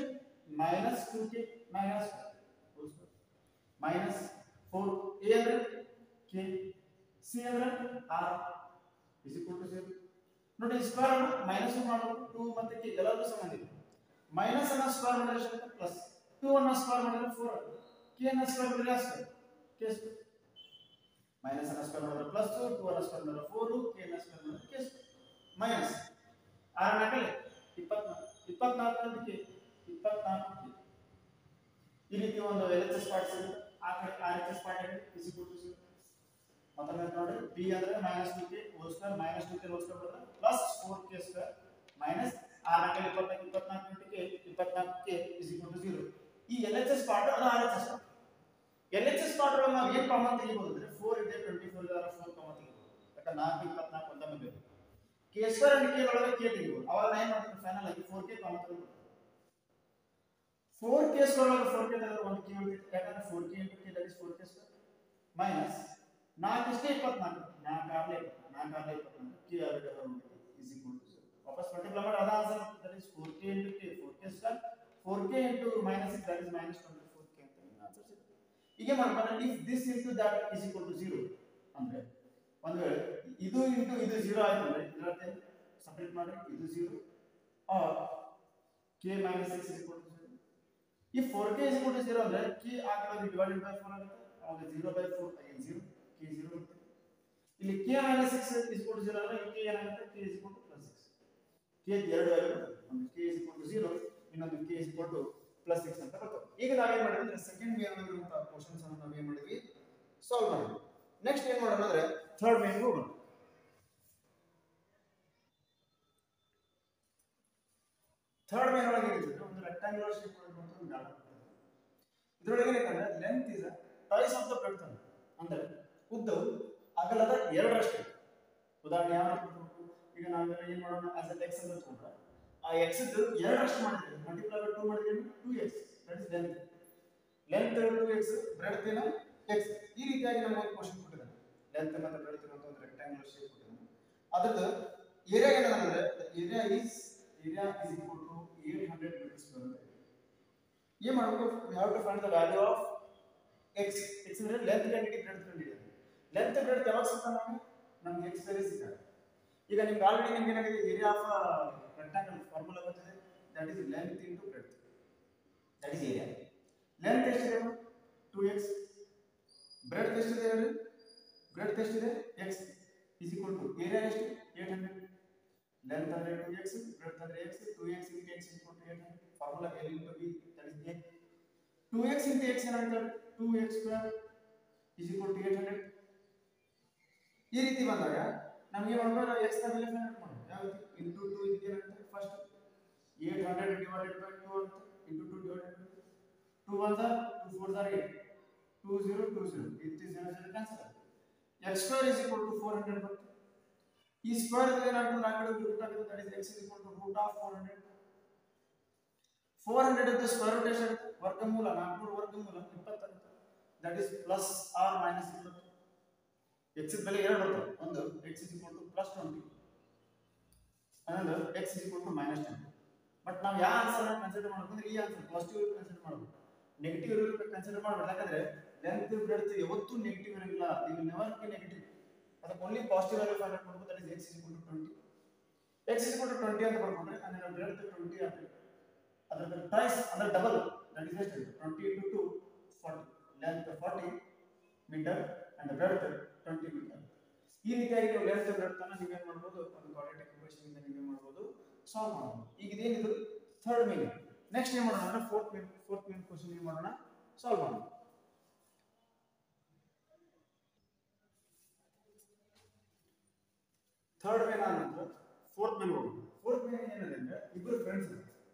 minus 2k minus minus 4 a ಅಂದ್ರೆ k c ಅಂದ್ರೆ r is equal to 0. ನೋಡಿ ಸ್ಕ್ವೇರ್ ಅನ್ನು ಮೈನಸ್ ಮಾಡಬೇಕು 2 ಮತ್ತೆ k ಎಲ್ಲವೂ ಸಂಬಂಧ ಇದೆ. ಮೈನಸ್ ಅನ್ನು ಸ್ಕ್ವೇರ್ ಮಾಡಿದ್ರೆ ಎಷ್ಟು ಪ್ಲಸ್ 2 ಅನ್ನು ಸ್ಕ್ವೇರ್ ಮಾಡಿದ್ರೆ 4 k ಅನ್ನು ಸ್ಕ್ವೇರ್ ಮಾಡಿದ್ರೆ ಎಷ್ಟು k ಸ್ಕ್ವೇರ್ ಮೈನಸ್ ಅನ್ನು ಸ್ಕ್ವೇರ್ ಮಾಡಿದ್ರೆ ಪ್ಲಸ್ 2 ಅನ್ನು ಸ್ಕ್ವೇರ್ ಮಾಡಿದ್ರೆ 4 k ಅನ್ನು ಸ್ಕ್ವೇರ್ ಮಾಡಿದ್ರೆ k ಸ್ಕ್ವೇರ್ ಮೈನಸ್ 6 ನಾಕಲೆ 24 ಅಂತ k 24 k ಈ ರೀತಿ ಒಂದು LHS ಪಾರ್ಟ್ ಸಿಗುತ್ತೆ. ಆ ಕಡೆ RHS ಪಾರ್ಟ್ ಇದೆ is equal to 0. ಮತ್ತೊಮ್ಮೆ ನೋಡಿ b ಅಂದ್ರೆ -2k whole square -2k whole square ಬರುತ್ತೆ ಪ್ಲಸ್ 4k ಸ್ಕ್ವೇರ್ ಮೈನಸ್ 6 ನಾಕಲೆ 24k is equal to 0. ಈ LHS ಪಾರ್ಟ್ ಅದು RHS ಪಾರ್ಟ್. LHS ಪಾರ್ಟ್ ಒಳಗೆ ನಾವು ಏನು ಕಾಮನ್ ತೆಗಿಬಹುದು ಅಂದ್ರೆ 4 ಇದೆ 24 ಇದೆ 4 ಕಾಮನ್ ತೆಗಿಬಹುದು. ಯಾಕಂದ್ರೆ 4 24 ಅಂತ ಬಂದಿದೆ k ಸ್ಕ್ವೇರ್ and k ಒಳಗೆ k ತೆಗಿಬಹುದು. ಅವಾಗ ಏನು ಮಾಡ್ತೀವಿ ಫೈನಲ್ ಆಗಿ 4k ಕಾಮನ್ ತೆಗಿಬಹುದು. 4k ಸ್ಕ್ವೇರ್ ಒಳಗೆ 4k ತೆಗೆದ್ರೆ 1k ಉಳಿಯುತ್ತೆ. ಯಾಕಂದ್ರೆ 4k into k that is 4k square minus 4 ಇಷ್ಟೇ 24 4 ಆರ್ಲೆ 24 k ಆಲ್ರೆಡಿ ಬರುತ್ತೆ is equal to 0. ವಾಪಸ್ ಮಲ್ಟಿಪ್ಲೈ ಮಾಡಿ ಅದ answer that is 4k into k 4k square 4k into minus 6 that is minus 24k ಅಂತ ನಿಮ್ಮ answer ಸಿಗುತ್ತೆ. ಹೀಗೆ ಮಾಡ್ಕೊಂಡ್ರೆ if this into that is equal to 0 ಅಂದ್ರೆ ಒಂದು ವೇಳೆ ಇದು into ಇದು 0 ಆಯ್ತು ಅಂದ್ರೆ ಇದರರ್ಥ ಸಪರೇಟ್ ಮಾಡಿ ಇದು 0 or k minus 6 is equal to 0. if 4k is equal to 0 ಅಂದ್ರೆ k ಆ ಕಡೆ ಡಿವೈಡೆಡ್ ಬೈ 4 ಆಗುತ್ತೆ. ಆಗ 0 by 4 again 0 k 0 ಬರುತ್ತೆ. ಇಲ್ಲಿ k minus 6 is equal to 0 ಅಂದ್ರೆ k ಏನಾಗುತ್ತೆ k is equal to plus 6 k ಎರಡು ವ್ಯಾಲ್ಯೂ ಬರುತ್ತೆ. ಒಂದು k is equal to 0 ಇನ್ನೊಂದು k is equal to plus 6 ಅಂತ ಬರುತ್ತೆ. ಈಗ ನಾವು ಏನು ಮಾಡಿದ್ವಿ ಅಂದ್ರೆ ಸೆಕೆಂಡ್ ವೇ ಅನ್ನೋಂತ ಕ್ವೆಶ್ಚನ್ಸ್ ಅನ್ನು ನಾವು ಏನು ಮಾಡಿದ್ವಿ ಸಾಲ್ವ್ ಮಾಡಿದ್ವಿ. ನೆಕ್ಸ್ಟ್ ಏನು ಮಾಡೋಣ ಅಂದ್ರೆ ಥರ್ಡ್ ವೇ ಹೋಗೋಣ. ಥರ್ಡ್ ವೇ ಒಳಗೆ ಏನಿದೆ ಒಂದು ರೆಕ್ಟಾಂಗ್ಯುಲರ್ ಶೇಪ್ ಒಳಗೆ ಒಂದು ಡಾಟ್ ಇದರೊಳಗೆ ಏನಂದ್ರೆ length is twice of the breadth ಅಂದ್ರೆ ಉದ್ದವು ಅಗಲದ ಎರಡರಷ್ಟು. ಉದಾಹರಣೆ ಯಾವ ಈಗ ನಾವು ಏನು ಮಾಡೋಣ ಆಸ್ ಎ x ಅಂತ ತಗೊಂಡ್ರೆ ಆ x ಇದ್ದು ಎರಡರಷ್ಟು ಮಾಡಿದ್ರೆ ಮಲ್ಟಿಪ್ಲೈ ಬೈ 2 ಮಾಡಿದ್ರೆ 2x that is length 2x breadth ಏನು x. ಈ ರೀತಿಯಾಗಿ ನಮಗೆ ಒಂದು ಕ್ವೆಶ್ಚನ್ ಕೊಟ್ಟಿದ್ದಾರೆ. ಲೆಂತ್ ಮತ್ತು ಬ್ರೆಡ್ತ್ ಅಂತ ಒಂದು ರೆಕ್ಟಾಂಗ್ಯುಲರ್ ಶೇಪ್ ಕೊಟ್ಟಿದ್ದಾರೆ. ಅದರದ್ದು ಏರಿಯಾ ಏನಂದ್ರೆ area is equal to 800 meters square. ये ಮಾಡಬೇಕು we have to find the value of x. x ಅಂದ್ರೆ ಲೆಂತ್ ಕಂಡಿಡಿ ಬ್ರೆಡ್ತ್ ಕಂಡಿಡಿ. ಲೆಂತ್ ಬ್ರೆಡ್ತ್ ಯಾವಾಗ ಸಿಗ್ತಾವೆ ನಮಗೆ x ವ್ಯಾಲ್ಯೂ ಸಿಗುತ್ತೆ. ಈಗ ನಿಮಗೆ ಆಲ್ರೆಡಿ ನಿಮಗೆ ಏನಾಗಿದೆ ಏರಿಯಾ ಆಫ್ ರೆಕ್ಟಾಂಗಲ್ ಫಾರ್ಮುಲಾ ಗೊತ್ತಿದೆ that is length into breadth that is area. Length ಎಷ್ಟಿದೆ 2x ಬ್ರೆಡ್ತ್ ಎಷ್ಟಿದೆ ಹೇಳಿ ಬ್ರೆಡ್ತ್ ಎಷ್ಟಿದೆ x is equal to area ಎಷ್ಟು 800. length ಅಂದ್ರೆ 2x breadth ಅಂದ್ರೆ x 2x into x is equal to 800. formula L into B that is a 2x into x ಏನಾಗುತ್ತೆ 2x square is equal to 800. ಈ ರೀತಿ ಬಂದಾಗ ನಮಗೆ ಮಾಡಬೇಕು x ನ ಬೆಲೆ ಫೈಂಡ್ ಔಟ್ ಮಾಡಬೇಕು. ಯಾವ ರೀತಿ into 2 ಇದಕ್ಕೆ ಏನಾಗುತ್ತೆ ಫಸ್ಟ್ 800 divided by 2 ಅಂತ into 2 divided by 2 1s are 2 4s are 8 2 0 2 0 it is 0 0 cancel. x square is equal to 400 ಬರುತ್ತೆ. ಈ ಸ್ಕ್ವೇರ್ ಏನಾಗುತ್ತೆ ಆ ಕಡೆ ರೂಟ್ ಆಗುತ್ತೆ that is x is equal to root of 400. 400 ಇದ್ದ ಸ್ಕ್ವೇರ್ ರೂಟ್ ಎಷ್ಟಾಗುತ್ತೆ ವರ್ಗಮೂಲ 400 ವರ್ಗಮೂಲ 20 ಆಗುತ್ತೆ that is plus or minus 20. x ನ ಬೆಲೆ ಎರಡು ಬರುತ್ತೆ. ಒಂದು x is equal to plus 20 another x is equal to minus 10. But ನಾವು ಯಾವ ಆನ್ಸರ್ ಅನ್ನು ಕನ್ಸಿಡರ್ ಮಾಡಬೇಕು ಅಂದ್ರೆ ಈ ಆನ್ಸರ್ ಪಾಸಿಟಿವ್ ಕನ್ಸಿಡರ್ ಮಾಡಬೇಕು. ನೆಗೆಟಿವ್ ಇರೋದಕ್ಕೆ ಕನ್ಸಿಡರ್ ಮಾಡಬಾರ್ದು. ಯಾಕಂದ್ರೆ ಲೆಂತ್ ಬ್ರೆಡ್ತ್ ಯಾವತ್ತೂ ನೆಗೆಟಿವ್ ಇರಲ್ಲ. They will never be negative. ಅದಕ್ಕೆ only positive value find out ಮಾಡಬೇಕು. That is x is equal to 20. x is equal to 20 ಅಂತ ಬರ್ಕೊಂಡ್ರೆ ಅಂದ್ರೆ ಬ್ರೆಡ್ತ್ 20 ಆಗುತ್ತೆ. ಅದರ ಪ್ರೈಸ್ ಅಂದ್ರೆ ಡಬಲ್ that is ಎಷ್ಟು 20 into 2 40 length 40 meter and breadth 20 meter. ಈ ರೀತಿಯಾಗಿ ನೀವು ಲೆಂತ್ ಬ್ರೆಡ್ತ್ ಅನ್ನು ನೀವು ಏನು ಮಾಡಬಹುದು ಒಂದು ಕ್ವಾಡ್ರಾಟಿಕ್ ಈಕ್ವೇಷನ್ ಇಂದ ನೀವು ಏನು ಮಾಡಬಹುದು ಸಾಲ್ವ್ ಮಾಡಬಹುದು. ಈಗ ಇದೇನಿದು ಥರ್ಡ್ ಮೀನಿಂಗ್. ನೆಕ್ಸ್ಟ್ ಏನು ಮಾಡೋಣ ಅಂದ್ರೆ ಫೋರ್ತ್ ಮೀನ್ ಕ್ವೆಶ್ಚನ್ ಏನು ಮಾಡೋಣ ಸಾಲ್ವ್ ಮಾಡೋಣ. ಥರ್ಡ್ ಮೀನ್ ಆನಂತರ ಫೋರ್ತ್ ಮೀನ್ ಹೋಗೋಣ. ಫೋರ್ತ್ ಮೀನ್ ಏನಿದೆ ಅಂದ್ರೆ ಇಬ್ಬರು ಫ್ರೆಂಡ್ಸ್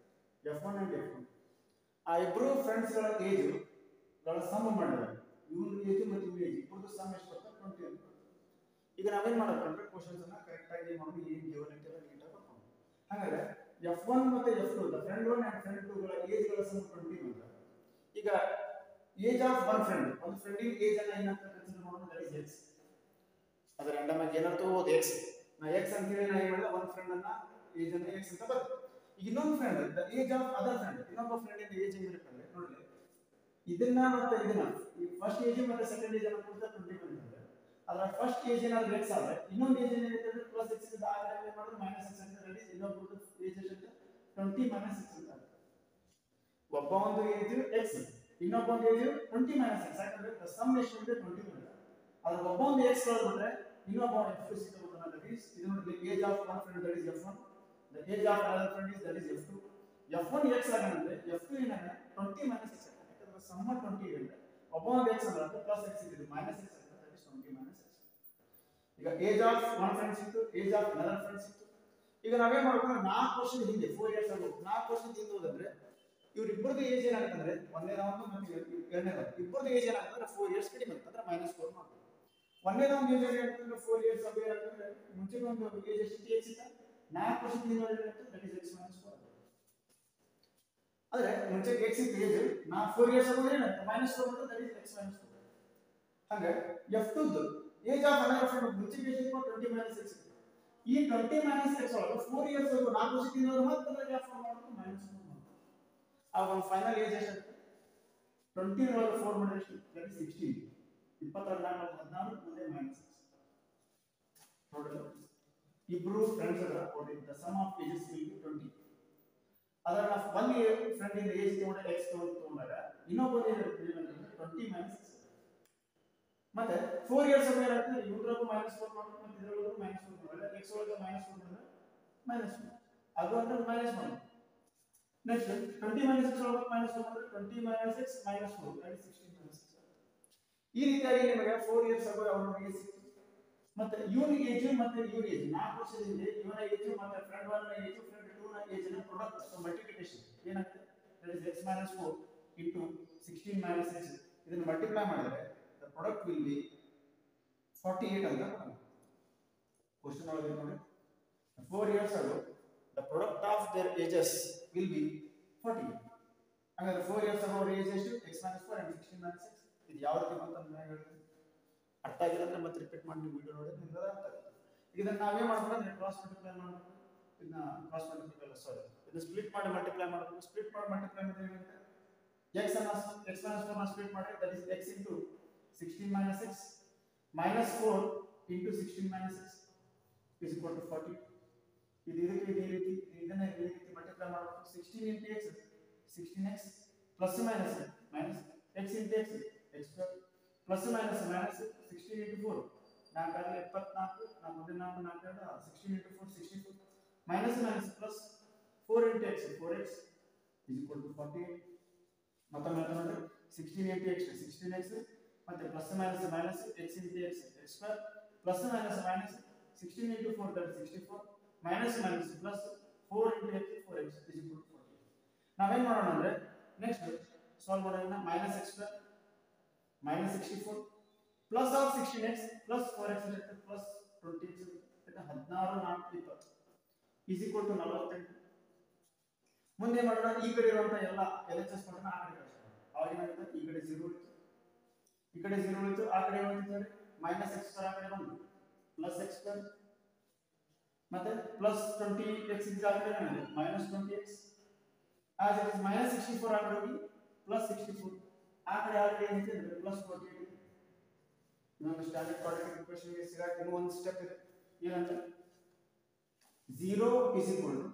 F1 and F1 ಆ ಇಬ್ಬರು ಫ್ರೆಂಡ್ಸ್ ಗಳ ಏಜ್ ಗಳ ಸಮ್ ಮಾಡಿದ್ದಾರೆ. ಇವನ ಏಜ್ ಮತ್ತು ಇವನ ಏಜ್ ಇಬ್ಬರದು ಸಮ್ ಎಷ್ಟು ಬರ್ತದೆ 20 ಅಂತ. ಈಗ ನಾವೇನ್ ಮಾಡಬೇಕಂದ್ರೆ ಕ್ವೆಶ್ಚನ್ಸ್ ಅನ್ನ ಕರೆಕ್ಟ್ ಆಗಿ ಮಾಡಿ ಏನು ಗಿವನ್ ಐತೆ ನೀಟಾಗಿ ಬರ್ಕೊಂಡು ಹಾಗಾದ್ರೆ F1 ಮತ್ತು F2 the friend 1 and friend 2 ಗಳ ಏಜ್ ಗಳ ಸಮ್ 20 ಅಂತ. ಈಗ ಏಜ್ ಆಫ್ ಒನ್ ಫ್ರೆಂಡ್ ಒಂದು ಫ್ರೆಂಡಿನ ಏಜ್ ಅನ್ನ ಏನಂತ ಕನ್ಸಿಡರ್ ಮಾಡೋಣ ದಟ್ ಇಸ್ x. ಅದರ ರ್ಯಾಂಡಮ್ ಆಗಿ ಏನಂತ ಓದು x. ನಾ x ಅಂತ ಹೇಳಿ ನಾ ಏನು ಮಾಡಿದೆ ಒನ್ ಫ್ರೆಂಡ್ ಅನ್ನ ಏಜ್ ಅನ್ನ x ಅಂತ ಬರುತ್ತೆ. ಈಗ ಇನ್ನೊಂದು friend the age of other friend ಇನ್ನೊಬ್ಬ ಫ್ರೆಂಡ್ ಇಂದ ಏಜ್ ಹೆಂಗಿರುತ್ತೆ ಅಂದ್ರೆ ನೋಡಿ ಇದನ್ನ ಮತ್ತೆ ಇದನ್ನ ಈ ಫಸ್ಟ್ ಏಜ್ ಮತ್ತೆ ಸೆಕೆಂಡ್ ಏಜ್ ಅನ್ನ ಕೊಡ್ತಾ 20 ಬಂದಿದೆ. ಅದರ ಫಸ್ಟ್ ಏಜ್ ಏನಾದ್ರು x ಆದ್ರೆ ಇನ್ನೊಂದು ಏಜ್ ಏನಿರುತ್ತೆ ಅಂದ್ರೆ ಪ್ಲಸ್ x ಇಂದ ಆ ಕಡೆ ಏನು ಮಾಡಿದ್ರೆ ಮೈನಸ್ x ಅಂತ ಹೇಳಿ ಇನ್ನೊಬ್ಬರದು ಏಜ್ ಎಷ್ಟು 20 ಮೈನಸ್ x ಅಂತ. ಒಬ್ಬ ಒಂದು ಏಜ್ x ಇನ್ನೊಬ್ಬ ಒಂದು ಏಜ್ 20 ಮೈನಸ್ x ಯಾಕಂದ್ರೆ ದ ಸಮ್ ಎಷ್ಟು ಅಂದ್ರೆ 20 ಬರುತ್ತೆ. ಅದರ ಒಬ್ಬ ಒಂದು x ಕಳೆದ್ಬಿಟ್ರೆ ಇನ್ನೊಬ್ಬ F2 ಸಿಕ್ಕಿಬಿಡ್ತಾನೆ. ದಟ್ ಈಸ್ ಇದು ನೋಡಿ age of one friend that is F1 the age of another friend is that is F2. F1 x ಆಗಂದ್ರೆ F2 ಏನಾಗ 20 ಮೈನಸ್ x ಯಾಕಂದ್ರೆ ಸಮ 20 ಇದೆ. ಒಬ್ಬ ಒಂದು x ಅಂದ್ರೆ ಪ್ಲಸ್ x ಇದೆ ಮೈನಸ್ x ಆಗುತ್ತೆ that is 20 ಮೈನಸ್ x. ಈಗ ಏಜ್ ಆಫ್ ಒನ್ ಫ್ರೆಂಡ್ ಸಿಕ್ತು ಏಜ್ ಆಫ್ another friend ಸಿಕ್ತು. ಈಗ ನಾವೇನ್ ಮಾಡ್ಬೇಕು 4 ವರ್ಷದ ಹಿಂದೆ 4 ಇಯರ್ಸ್ ಆಗೋದು 4 ವರ್ಷದ ಹಿಂದೆ ಹೋದ್ರೆ ಇವರಿಬ್ಬರದು ಏಜ್ ಏನಾಗುತ್ತಂದ್ರೆ ಒಂದನೇದವನು ಮತ್ತೆ ಎರಡನೇದವನು ಇಬ್ಬರದು ಏಜ್ ಏನಾಗುತ್ತಂದ್ರೆ 4 ಇಯರ್ಸ್ ಕಡಿಮೆ ಆಗುತ್ತೆ ಅಂದ್ರೆ -4 ಮಾಡ್ತೀವಿ. ಒಂದನೇದವನು ಏಜ್ ಏನಾಗುತ್ತಂದ್ರೆ 4 ಇಯರ್ಸ್ ಅಬೇ ಆಗುತ್ತೆ. ಮುಂಚೆ ಒಂದು ಏಜ್ ಎಷ್ಟು x ಇತ್ತು 4 ವರ್ಷದ ಹಿಂದೆ ಏನಾಗುತ್ತೆ ದಟ್ ಇಸ್ x - 4. ಅಂದ್ರೆ ಮುಂಚೆ x ಇತ್ತು ಏಜ್ 4 ಇಯರ್ಸ್ ಆಗೋದು ಏನಾಗುತ್ತೆ -4 ಬಂದ್ರೆ ದಟ್ ಇಸ್ x - 4. ಹಾಗೆ F2 ದು ಏಜ್ ಆಫ್ another friend ಮುಂಚೆ ಏಜ್ ಇತ್ತು 20 ಮೈನಸ್ x ಇತ್ತು. ಈ 20 ಮೈನಸ್ x ಒಳಗೆ 4 ಇಯರ್ಸ್ ಆಗೋದು 4 ವರ್ಷದ ಹಿಂದೆ ಮತ್ತೆ ಅದಕ್ಕೆ F1 ಮಾಡೋದು -4 ಮಾಡೋದು. ಆಗ ಒಂದು ಫೈನಲ್ ಏಜ್ ಎಷ್ಟು 20 ಒಳಗೆ 4 ಮಾಡಿದ್ರೆ ಎಷ್ಟು ದಟ್ ಇಸ್ 16. 22 16 ಮುಂದೆ -6 ನೋಡ್ರಿ ಇಬ್ರು ಫ್ರೆಂಡ್ಸ್ ಅದರ the sum of ages will be 20. ಅದರ ನಾವು ಒನ್ ಫ್ರೆಂಡ್ ಇಂದ ಏಜ್ ತಗೊಂಡ್ರೆ x ತಗೊಂಡಾಗ ಇನ್ನೊಬ್ಬ ಏನಿರುತ್ತೆ 20 ಮೈನಸ್ 6 ಮತ್ತೆ 4 ಇಯರ್ಸ್ ಅಬೇ ಇರುತ್ತೆ ಇವ್ರಗೂ -4 ಮಾಡ್ಬೇಕು ಮತ್ತೆ ಇದರೊಳಗೂ -4 ಮಾಡ್ಬೇಕು x ಒಳಗೆ -4 ಅಂದ್ರೆ -4 ಅದು ಅಂದ್ರೆ -1. ನೆಕ್ಸ್ಟ್ 20 ಮೈನಸ್ 6 ಒಳಗೆ -4 ಅಂದ್ರೆ 20 ಮೈನಸ್ 6 -4 that is 16 ಮೈನಸ್ 6. ಈ ರೀತಿಯಾಗಿ ನಿಮಗೆ 4 ಇಯರ್ಸ್ ಅಬೇ ಅವರ ಏಜ್ ಸಿಕ್ತು. ಮತ್ತೆ ಇವನ ಏಜ್ ಮತ್ತೆ ಇವನ ಏಜ್ 4 ವರ್ಷದ ಹಿಂದೆ ಇವನ ಏಜ್ ಮತ್ತೆ ಫ್ರೆಂಡ್ 1 ನ ಏಜ್ ಫ್ರೆಂಡ್ 2 ನ ಏಜ್ ನ ಪ್ರಾಡಕ್ಟ್ ಸೊ ಮಲ್ಟಿಪ್ಲಿಕೇಶನ್ ಏನಾಗುತ್ತೆ that is x - 4 into 16 minus x. ಇದನ್ನು ಮಲ್ಟಿಪ್ಲೈ ಮಾಡಿದ್ರೆ ದ ಪ್ರಾಡಕ್ಟ್ ವಿಲ್ ಬಿ 48 ಅಂತ ಬರುತ್ತೆ. ಕ್ವೆಶ್ಚನ್ ಒಳಗೆ ನೋಡಿ 4 years ago the product of their ages will be 48. ಹಾಗಾದ್ರೆ 4 ಇಯರ್ಸ್ ಅಗೋ ಏಜ್ ಎಷ್ಟು x - 4 and 16 minus x. ಇದು ಯಾವ ರೀತಿ ಬಂತ ಅಂತ ನಾನು ಹೇಳ್ತೀನಿ. ಅರ್ಥ ಆಗಿಲ್ಲ ಮತ್ತೆ ರಿಪೀಟ್ ಮಾಡಿ ನೀವು ವಿಡಿಯೋ ನೋಡಿದ್ರೆ ನಿಮಗೆ ಅರ್ಥ ಆಗುತ್ತೆ. ಇದನ್ನ ನಾವೇ ಮಾಡಬೇಕು ಅಂದ್ರೆ ಕ್ರಾಸ್ ಮಲ್ಟಿಪ್ಲೈ ಮಾಡಬೇಕು. ಇದನ್ನ ಕ್ರಾಸ್ ಮಲ್ಟಿಪ್ಲೈ ಇದನ್ನ ಸ್ಪ್ಲಿಟ್ ಮಾಡಿ ಮಲ್ಟಿಪ್ಲೈ ಮಾಡಬೇಕು. ಸ್ಪ್ಲಿಟ್ ಮಾಡಿ ಮಲ್ಟಿಪ್ಲೈ ಮಾಡಿದ್ರೆ ಏನಾಗುತ್ತೆ x - 4 ನ ಸ್ಪ್ಲಿಟ್ ಮಾಡಿದ್ರೆ that is x into 16 minus x minus 4 into 16 minus x is equal to 40. ಇದು ಇದಕ್ಕೆ ಈ ರೀತಿ ಇದನ್ನ ಈ ರೀತಿ ಮಲ್ಟಿಪ್ಲೈ ಮಾಡಬೇಕು. 16 into x 16x plus minus x into x x square plus minus 16 into 4 4 74 4 ಮುಂದೆ 4 4 16 into 4 64 minus plus 4 into x 4x is equal to 48. ಮತ್ತೊಮ್ಮೆ ನೋಡಿ 16 into x 16x ಮತ್ತೆ plus minus x into x x square plus minus 16 into 4 that is 64 minus plus 4 into x 4x is equal to 48. ನಾವೇನ್ ಮಾಡೋಣ ಅಂದ್ರೆ next solve ಮಾಡೋಣ -x square minus 64 plus of 16x plus 4x plus 20x ಇದು 16 4 20 is equal to 48. ಮುಂದೆ ಮಾಡೋಣ ಈ ಕಡೆ ಇರುವಂತ ಎಲ್ಲ LHS ಮಾಡೋಣ ಆ ಕಡೆ ಕಳಿಸೋಣ. ಆವಾಗ ಏನಾಗುತ್ತೆ ಈ ಕಡೆ 0 ಇತ್ತು ಈ ಕಡೆ 0 ಇತ್ತು ಆ ಕಡೆ ಏನಾಗುತ್ತೆ -x square ಆ ಕಡೆ ಬಂತು plus x square ಮತ್ತೆ plus 20x is ಆ ಕಡೆ ಏನಾಗುತ್ತೆ -20x as it is -64 ಆ ಕಡೆ ಹೋಗಿ plus 64 ಆ ಕಡೆ ಏನಿದೆ plus 48. ಇನ್ನೊಂದು ಸ್ಟ್ಯಾಂಡರ್ಡ್ ಕ್ವಾಡ್ರಾಟಿಕ್ ಈಕ್ವೇಷನ್ ಗೆ ಸಿಗಾಕ ಇನ್ನೂ ಒಂದು ಸ್ಟೆಪ್ ಇದೆ ಏನಂತ 0 is equal to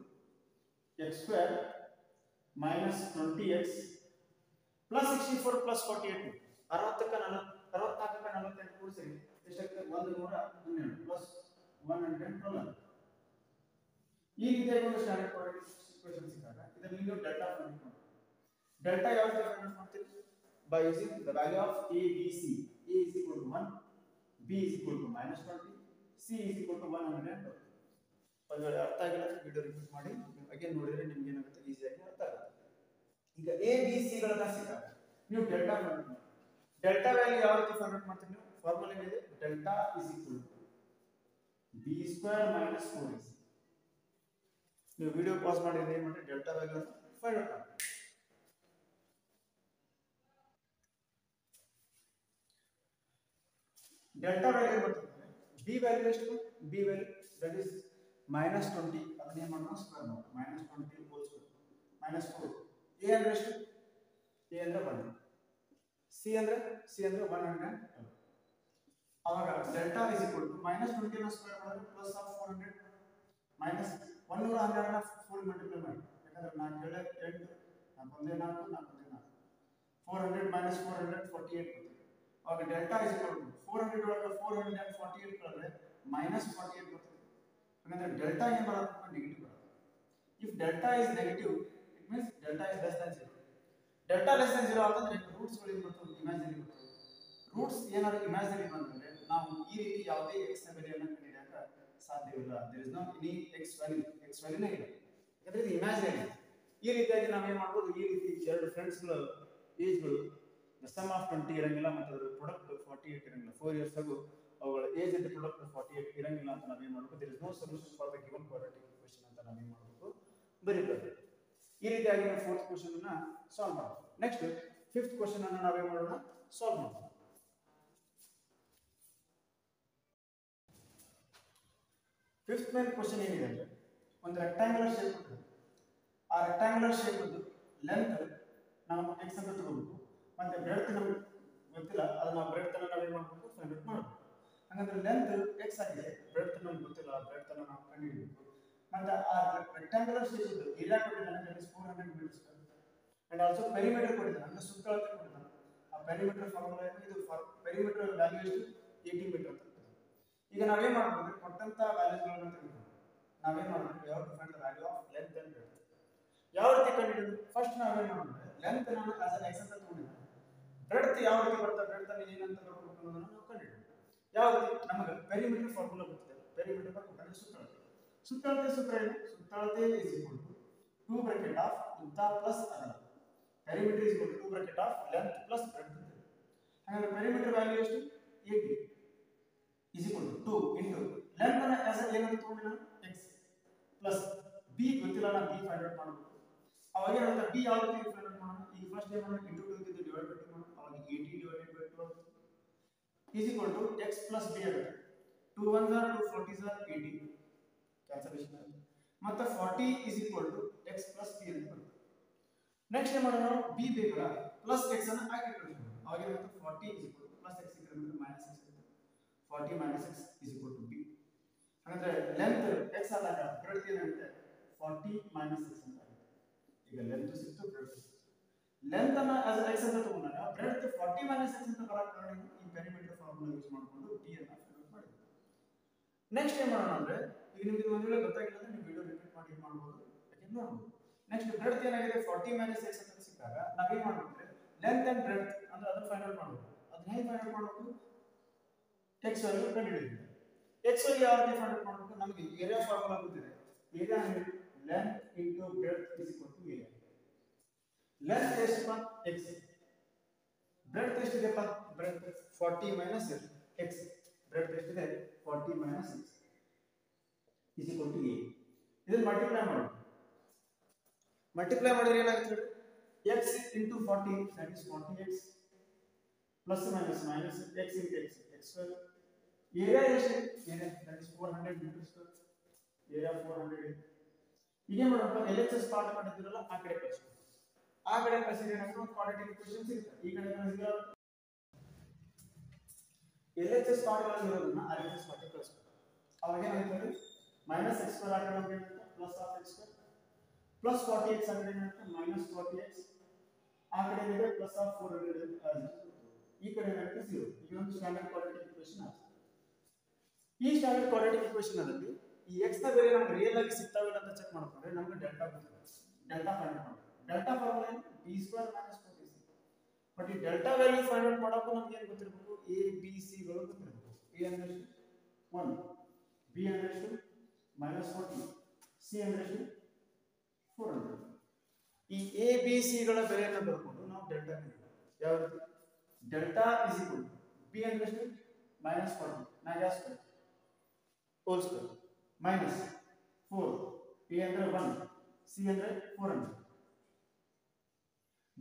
x square minus 20x plus 64 plus 48 64ಕ್ಕೆ 48 ಕೂಡಿಸಿರಿ ಎಷ್ಟಾಗ್ತದೆ 112 ಪ್ಲಸ್ 112 ಈ ರೀತಿಯಾಗಿ ಒಂದು ಸ್ಟ್ಯಾಂಡರ್ಡ್ ಕೋಆರ್ಡಿನೇಟ್ ಈಕ್ವೇಷನ್ ಸಿಕ್ಕಾಗ ಇದನ್ನು ನೀವು ಡೆಲ್ಟಾ ಫೈಂಡ್ ಮಾಡಿ ಡೆಲ್ಟಾ ಯಾವ ರೀತಿ ಫೈಂಡ್ ಮಾಡ್ತೀವಿ by using the value of a b c a is equal to 1 b is equal to -20 c is equal to 112 ಒಂದು ವೇಳೆ ಅರ್ಥ ಆಗಿಲ್ಲ ವಿಡಿಯೋ ರಿಪೀಟ್ ಮಾಡಿ ಅಗೇನ್ ನೋಡಿದ್ರೆ ನಿಮಗೆ ಏನಾಗುತ್ತೆ ಈಸಿಯಾಗಿ ಅರ್ಥ ಆಗುತ್ತೆ ಈಗ a b c ಗಳನ್ನ ಸಿಕ್ಕಾಗ ನೀವು ಡೆಲ್ಟಾ ಫೈಂಡ್ ಮಾಡಿ ಡೆಲ್ಟಾ ವ್ಯಾಲ್ಯೂ ಯಾವ ರೀತಿ ಫೈಂಡ್ ಮಾಡ್ತೀವಿ ನೀವು ಫಾರ್ಮುಲಾ ಏನಿದೆ delta is equal to b square minus 4ac ನೀವು ವಿಡಿಯೋ ಪಾಸ್ ಮಾಡಿ ಏನು ಮಾಡಿ ಡೆಲ್ಟಾ ವ್ಯಾಲ್ಯೂ ಫೈಂಡ್ ಮಾಡಿ ಡೆಲ್ಟಾ ವ್ಯಾಲ್ಯೂ ಬರ್ತದೆ b ವ್ಯಾಲ್ಯೂ ಎಷ್ಟು b ವ್ಯಾಲ್ಯೂ ದಟ್ ಇಸ್ -20 ಅದನ್ನ ಏನು ಮಾಡೋಣ ಸ್ಕ್ವೇರ್ ಮಾಡೋಣ -20 ಹೋಲ್ ಸ್ಕ್ವೇರ್ -4 a ಅಂದ್ರೆ ಎಷ್ಟು a ಅಂದ್ರೆ 1 c ಅಂದ್ರೆ 100 ಅವಾಗ ಡೆಲ್ಟಾ is equal to -20 ನ ಸ್ಕ್ವೇರ್ ಮಾಡಿದ್ರೆ ಪ್ಲಸ್ ಆಫ್ 400 ಮೈನಸ್ 112 ನ ಫುಲ್ ಮಲ್ಟಿಪ್ಲೈ ಮಾಡಿ ಯಾಕಂದ್ರೆ 4 7 8 4 4 400 minus 400 48 ಅವಾಗ ಡೆಲ್ಟಾ is equal to 400 ಒಳಗೆ 448 ಕಳೆದ್ರೆ -48 ಬರ್ತದೆ ಅಂದ್ರೆ ಡೆಲ್ಟಾ ಏನು ಬರುತ್ತೆ ನೆಗೆಟಿವ್ ಬರುತ್ತೆ if delta is negative it means delta is less than 0 delta less than 0 ಅಂತಂದ್ರೆ ರೂಟ್ಸ್ ಗಳು ಏನು ಬರ್ತವೆ ಇಮ್ಯಾಜಿನರಿ ಬರ್ತವೆ ರೂಟ್ಸ್ ಏನಾದರೂ ಇಮ್ಯಾಜಿನರಿ ಬಂದ್ರೆ ನಾವು ಈ ರೀತಿ ಯಾವುದೇ x ನ ಬೆಲೆಯನ್ನು ಕಂಡುಹಿಡಿಯಕ್ಕೆ ಸಾಧ್ಯವಿಲ್ಲ there is no any x value ಇಲ್ಲ ಯಾಕಂದ್ರೆ ಇದು ಇಮ್ಯಾಜಿನರಿ ಈ ರೀತಿಯಾಗಿ ನಾವು ಏನು ಮಾಡಬಹುದು ಈ ರೀತಿ ಎರಡು ಫ್ರೆಂಡ್ಸ್ ಗಳು ಏಜ್ ಗಳು the sum of 20 ಇರಂಗಿಲ್ಲ ಮತ್ತು ಅದರ ಪ್ರಾಡಕ್ಟ್ 48 ಇರಂಗಿಲ್ಲ 4 ಇಯರ್ಸ್ ಆಗು ಅವುಗಳ ಏಜ್ ಅಂತ ಪ್ರಾಡಕ್ಟ್ 48 ಇರಂಗಿಲ್ಲ ಅಂತ ನಾವು ಏನು ಮಾಡಬೇಕು there is no solution for the given quadratic equation ಅಂತ ನಾವು ಏನು ಮಾಡಬೇಕು ಬರೀಬೇಕು ಈ ರೀತಿಯಾಗಿ ನಾವು ಫೋರ್ತ್ ಕ್ವೆಶ್ಚನ್ ಅನ್ನು ಸಾಲ್ವ್ ಮಾಡೋಣ ನೆಕ್ಸ್ಟ್ ಫಿಫ್ತ್ ಕ್ವೆಶ್ಚನ್ ಅನ್ನು ನಾವು ಏನು ಮಾಡೋಣ ಸಾಲ್ವ್ ಮಾಡೋಣ ಫಿಫ್ತ್ ಮೇನ್ ಕ್ವೆಶ್ಚನ್ ಏನಿದೆ ಅಂದ್ರೆ ಒಂದು ರೆಕ್ಟಾಂಗ್ಯುಲರ್ ಶೇಪ್ ಇದೆ ಆ ರೆಕ್ಟಾಂಗ್ಯುಲರ್ ಶೇಪ್ ಅದು ಲೆಂತ್ ನಾವು x ಅಂತ ತಗೋಬೇಕು ಮತ್ತೆ ಬ್ರೆಡ್ತ್ ನಮಗೆ ಗೊತ್ತಿಲ್ಲ ಅದು ನಾವು ಬ್ರೆಡ್ತ್ ಅನ್ನು ನಾವು ಏನು ಮಾಡಬೇಕು ಫೈಂಡ್ ಔಟ್ ಮಾಡಬೇಕು ಹಾಗಾದ್ರೆ ಲೆಂತ್ x ಆಗಿದೆ ಬ್ರೆಡ್ತ್ ನಮಗೆ ಗೊತ್ತಿಲ್ಲ ಬ್ರೆಡ್ತ್ ಅನ್ನು ನಾವು ಕಂಡುಹಿಡಿಯಬೇಕು ಮತ್ತೆ ಆ ರೆಕ್ಟಾಂಗ್ಯುಲರ್ ಶೇಪ್ ಇದು ಏರಿಯಾ ಕೊಟ್ಟಿದ್ದಾನೆ that is 400 metre square and also perimeter ಕೊಟ್ಟಿದ್ದಾನೆ ಅಂದ್ರೆ ಸುತ್ತಳತೆ ಕೊಟ್ಟಿದ್ದಾನೆ ಆ ಪೆರಿಮೀಟರ್ ಫಾರ್ಮುಲಾ ಏನು ಇದು ಪೆರಿಮೀಟರ್ ವ್ಯಾಲ್ಯೂ ಎಷ್ಟು 80 ಮೀಟರ್ ಅಂತ ಈಗ ನಾವೇನು ಮಾಡಬಹುದು ಕೊಟ್ಟಂತ ವ್ಯಾಲ್ಯೂಗಳನ್ನು ತೆಗೆದುಕೊಂಡು ನಾವೇನು ಮಾಡಬೇಕು ಯಾವ to find the value of length and breadth ಯಾವ ರೀತಿ ಕಂಡುಹಿಡಿಯೋದು ಫಸ್ಟ್ ನಾವೇನು ಮಾಡಬೇಕು ಲೆಂತ್ ನಾನು ಆಸ್ ಎನ್ ಎಕ್ಸ್ ಅಂತ ತಗೊಂಡಿದ್ದೆ ಬ್ರೆಡ್ತ್ ಯಾವ ರೀತಿ ಬರುತ್ತೆ ಬ್ರೆಡ್ತ್ ಅಲ್ಲಿ ಏನಂತ ಬರಬೇಕು ಅನ್ನೋದನ್ನ ನಾವು ಕಂಡುಹಿಡಿಯೋದು ಯಾವ ರೀತಿ ನಮಗೆ ಪೆರಿಮೀಟರ್ ಫಾರ್ಮುಲಾ ಗೊತ್ತಿದೆ ಪೆರಿಮೀಟರ್ ಕೊಟ್ಟರೆ ಸುತ್ತಳತೆ ಸೂತ್ರ ಏನು ಸುತ್ತಳತೆ is equal to 2 bracket of ಉದ್ದ ಪ್ಲಸ್ ಅಗಲ perimeter is equal to 2 bracket of length plus breadth ಹಾಗಾದ್ರೆ ಪೆರಿಮೀಟರ್ ವ್ಯಾಲ್ಯೂ ಎಷ್ಟು 80 is equal to 2 into length ಅನ್ನು ಆಸ್ ಏನಂತ ತಗೊಂಡಿ ನಾನು x ಪ್ಲಸ್ b ಗೊತ್ತಿಲ್ಲ ನಾನು b ಫೈಂಡ್ ಔಟ್ ಮಾಡಬೇಕು ಅವಾಗ ಏನಂತ b ಯಾವ ರೀತಿ ಫೈಂಡ್ ಔಟ್ ಮಾಡೋಣ ಈಗ ಫಸ್ಟ್ ಏನು ಮಾಡೋಣ ಇಂಟು 2 ಇದು ಡಿವೈಡ್ ಬೈ 2 ಮಾಡೋಣ ಅವಾಗ 80 divided by 12 is equal to x plus b ಆಗುತ್ತೆ 2 1s are 2 40s are 80 cancellation ಮತ್ತೆ 40 is equal to x plus b ಅಂತ ಬರುತ್ತೆ ನೆಕ್ಸ್ಟ್ ಏನು ಮಾಡೋಣ b ಬೇಕಲ್ಲ ಪ್ಲಸ್ x ಅನ್ನು ಹಾಕಿ ಇಟ್ಕೊಳ್ಳೋಣ ಅವಾಗ ಏನಾಗುತ್ತೆ 40 is equal to plus x ಇದ್ರೆ ಮೈನಸ್ x ಆಗುತ್ತೆ 40 minus x is equal to b ಹಾಗಾದ್ರೆ ಲೆಂತ್ x ಆದಾಗ ಬ್ರೆಡ್ತ್ ಏನಾಗುತ್ತೆ 40 minus x ಅಂತ ಆಗುತ್ತೆ ಈಗ ಲೆಂತ್ ಸಿಕ್ತು ಬ್ರೆಡ್ತ್ ಲೆಂತ್ ಅನ್ನು ಆಸ್ x ಅಂತ ತಗೊಂಡಾಗ ಬ್ರೆಡ್ತ್ 40 minus x ಅಂತ ಬರಕ್ಕೆ ಕಾರಣ ಈ ಪೆರಿಮೀಟರ್ ಫಾರ್ಮುಲಾ ಯೂಸ್ ಮಾಡಿಕೊಂಡು b ಅನ್ನು ಫೈಂಡ್ ಔಟ್ ಮಾಡಿದ್ವಿ ನೆಕ್ಸ್ಟ್ ಏನು ಮಾಡೋಣ ಅಂದ್ರೆ ಈಗ ನಿಮಗೆ ಒಂದು ವೇಳೆ ಗೊತ್ತಾಗಿಲ್ಲ ಅಂದ್ರೆ ನೀವು ವಿಡಿಯೋ ರಿಪೀಟ್ ಮಾಡಿ ಏನು ಮಾಡಬಹುದು ಯಾಕೆ ನೋಡಬಹುದು ನೆಕ್ಸ್ಟ್ ಬ್ರೆಡ್ತ್ ಏನಾಗಿದೆ 40 minus x ಅಂತ ಸಿಕ್ಕಾಗ ನಾವು ಏನು ಮಾಡಬೇಕು ಲೆಂತ್ ಅಂಡ್ ಬ್ರೆಡ್ತ್ ಅಂದ್ರೆ ಅದನ್ನ ಫೈಂಡ್ ಔಟ್ ಮಾಡಬೇಕು ಅದನ್ನ ಹೇಗೆ ಫೈಂಡ್ ಔಟ್ ಮಾಡಬೇಕು x ವ್ಯಾಲ್ಯೂ ಕಂಡುಹಿಡಿಯಬೇಕು x ವ್ಯಾಲ್ಯೂ ಯಾವ ರೀತಿ ಫೈಂಡ್ ಔಟ್ ಮಾಡಬೇಕು ನಮಗೆ ಏರಿಯಾ ಫಾರ್ಮುಲಾ ಗೊತ್ತಿದೆ ಏರಿಯಾ ಅಂದ್ರೆ length into breadth is equal to area length ಎಷ್ಟಪ್ಪ x ಬ್ರೆಡ್ತ್ ಎಷ್ಟಿದೆಪ್ಪ ಬ್ರೆಡ್ತ್ 40 minus x ಬ್ರೆಡ್ತ್ ಎಷ್ಟಿದೆ 40 minus x is equal to a ಇದನ್ನ ಮಲ್ಟಿಪ್ಲೈ ಮಾಡಿದ್ರೆ ಏನಾಗುತ್ತೆ x into 40 that is 40x plus minus minus x into x x square area ಎಷ್ಟು area that is 400 meter square area 400 ಈಗ ಮಾಡೋಣ LHS part ಮಾಡಿದ್ರಲ್ಲ ಆ ಕಡೆ ಕಳಿಸಿದ್ರೆ ಏನಾಗುತ್ತೆ ಒಂದು ಕ್ವಾಡ್ರಾಟಿಕ್ ಈಕ್ವೇಷನ್ ಸಿಗುತ್ತೆ ಈ ಕಡೆ ಕಳಿಸಿದ್ರೆ LHS ಪಾರ್ಟ್ ಗಳಿರೋದನ್ನ RHS ಪಾರ್ಟ್ ಕಳಿಸ್ಬೇಕು ಅವಾಗ ಏನಾಗುತ್ತೆ minus x square ಆ ಕಡೆ ಹೋಗುತ್ತೆ plus of x square plus 40x ಅಂದ್ರೆ ಏನಾಗುತ್ತೆ minus 40x ಆ ಕಡೆ ಏನಿದೆ ಪ್ಲಸ್ ಆಫ್ 400 ಈ ಕಡೆ ಏನಾಗುತ್ತೆ 0. ಇದೊಂದು ಸ್ಟ್ಯಾಂಡರ್ಡ್ ಕ್ವಾಡ್ರಾಟಿಕ್ ಈಕ್ವೇಷನ್ ಆಗುತ್ತೆ. ಈ ಸ್ಟ್ಯಾಂಡರ್ಡ್ ಕ್ವಾಡ್ರಾಟಿಕ್ ಈಕ್ವೇಷನ್ ಅಲ್ಲಿ ಈ x ನ ಬೆಲೆ ನಮಗೆ ರಿಯಲ್ ಆಗಿ ಸಿಗ್ತಾವಿಲ್ಲ ಅಂತ ಚೆಕ್ ಮಾಡ್ಕೊಂಡ್ರೆ ನಮಗೆ ಡೆಲ್ಟಾ ಬರುತ್ತೆ. ಡೆಲ್ಟಾ ಫೈಂಡ್ ಔಟ್ ಮಾಡಬೇಕು. ಡೆಲ್ಟಾ ಫಾರ್ಮುಲಾ ಏನು b² - 4ac. ಬಟ್ ಈ ಡೆಲ್ಟಾ ವ್ಯಾಲ್ಯೂ ಫೈಂಡ್ ಔಟ್ ಮಾಡೋಕೆ ನಮಗೆ ಏನು ಗೊತ್ತಿರಬೇಕು, a b c ಗಳು ಗೊತ್ತಿರಬೇಕು. a ಅಂದ್ರೆ 1, b ಅಂದ್ರೆ -40, c ಅಂದ್ರೆ 400. ಈ a b c ಗಳ ಬೆಲೆಯನ್ನು ಬರ್ಕೊಂಡು ನಾವು ಡೆಲ್ಟಾ ಯಾವ ರೀತಿ ಡೆಲ್ಟಾ b ಅಂದ್ರೆ -40 ನಾಗ ಸ್ಕ್ವೇರ್ ಹೋಲ್ ಸ್ಕ್ವೇರ್ -4 a ಅಂದ್ರೆ 1 c ಅಂದ್ರೆ 400.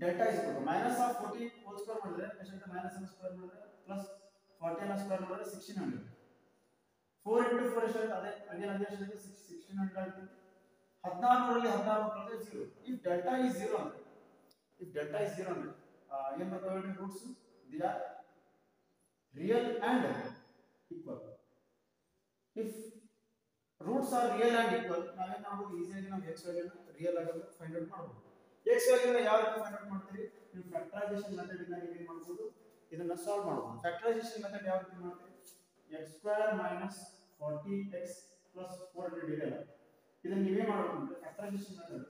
ಡೆಲ್ಟಾ -40 ಹೋಲ್ ಸ್ಕ್ವೇರ್ ಮಾಡಿದ್ರೆ ಎಷ್ಟು ಮೈನಸ್ ಅನ್ನು ಸ್ಕ್ವೇರ್ ಮಾಡಿದ್ರೆ ಪ್ಲಸ್ 40 ಅನ್ನು ಸ್ಕ್ವೇರ್ ಮಾಡಿದ್ರೆ 1600. 4 into 4 ಎಷ್ಟು ಅದೇ ಅಗೇನ್ ಅದೇ ಎಷ್ಟು 1600 ಆಗುತ್ತೆ. 16 ರಲ್ಲಿ 16 ಕಳೆದ್ರೆ 0. if delta is 0 ಅಂದ್ರೆ ಏನು ಬರ್ತವೆ roots they are real and equal. if roots are real and equal ನಾವೇನು ಮಾಡಬಹುದು ಈಸಿಯಾಗಿ ನಾವು x ವ್ಯಾಲ್ಯೂ ರಿಯಲ್ ಆಗಿ ಫೈಂಡ್ ಔಟ್ ಮಾಡಬಹುದು. x ವ್ಯಾಲ್ಯೂ ನ ಯಾವ ರೀತಿ ಫೈಂಡ್ ಔಟ್ ಮಾಡ್ತೀರಿ, ನೀವು ಫ್ಯಾಕ್ಟರೈಸೇಷನ್ ಮೆಥಡ್ ಇಂದ ನೀವು ಏನು ಮಾಡಬಹುದು ಇದನ್ನ ಸಾಲ್ವ್ ಮಾಡಬಹುದು. ಫ್ಯಾಕ್ಟರೈಸೇಷನ್ ಮೆಥಡ್ ಯಾವ ರೀತಿ ಮಾಡ್ತೀರಿ, x² - 40x + 400 ಇದೆ ಅಲ್ಲ, ಇದನ್ನ ನೀವೇ ಮಾಡಬೇಕು ಅಂದ್ರೆ ಫ್ಯಾಕ್ಟರೈಸೇಷನ್ ಮೆಥಡ್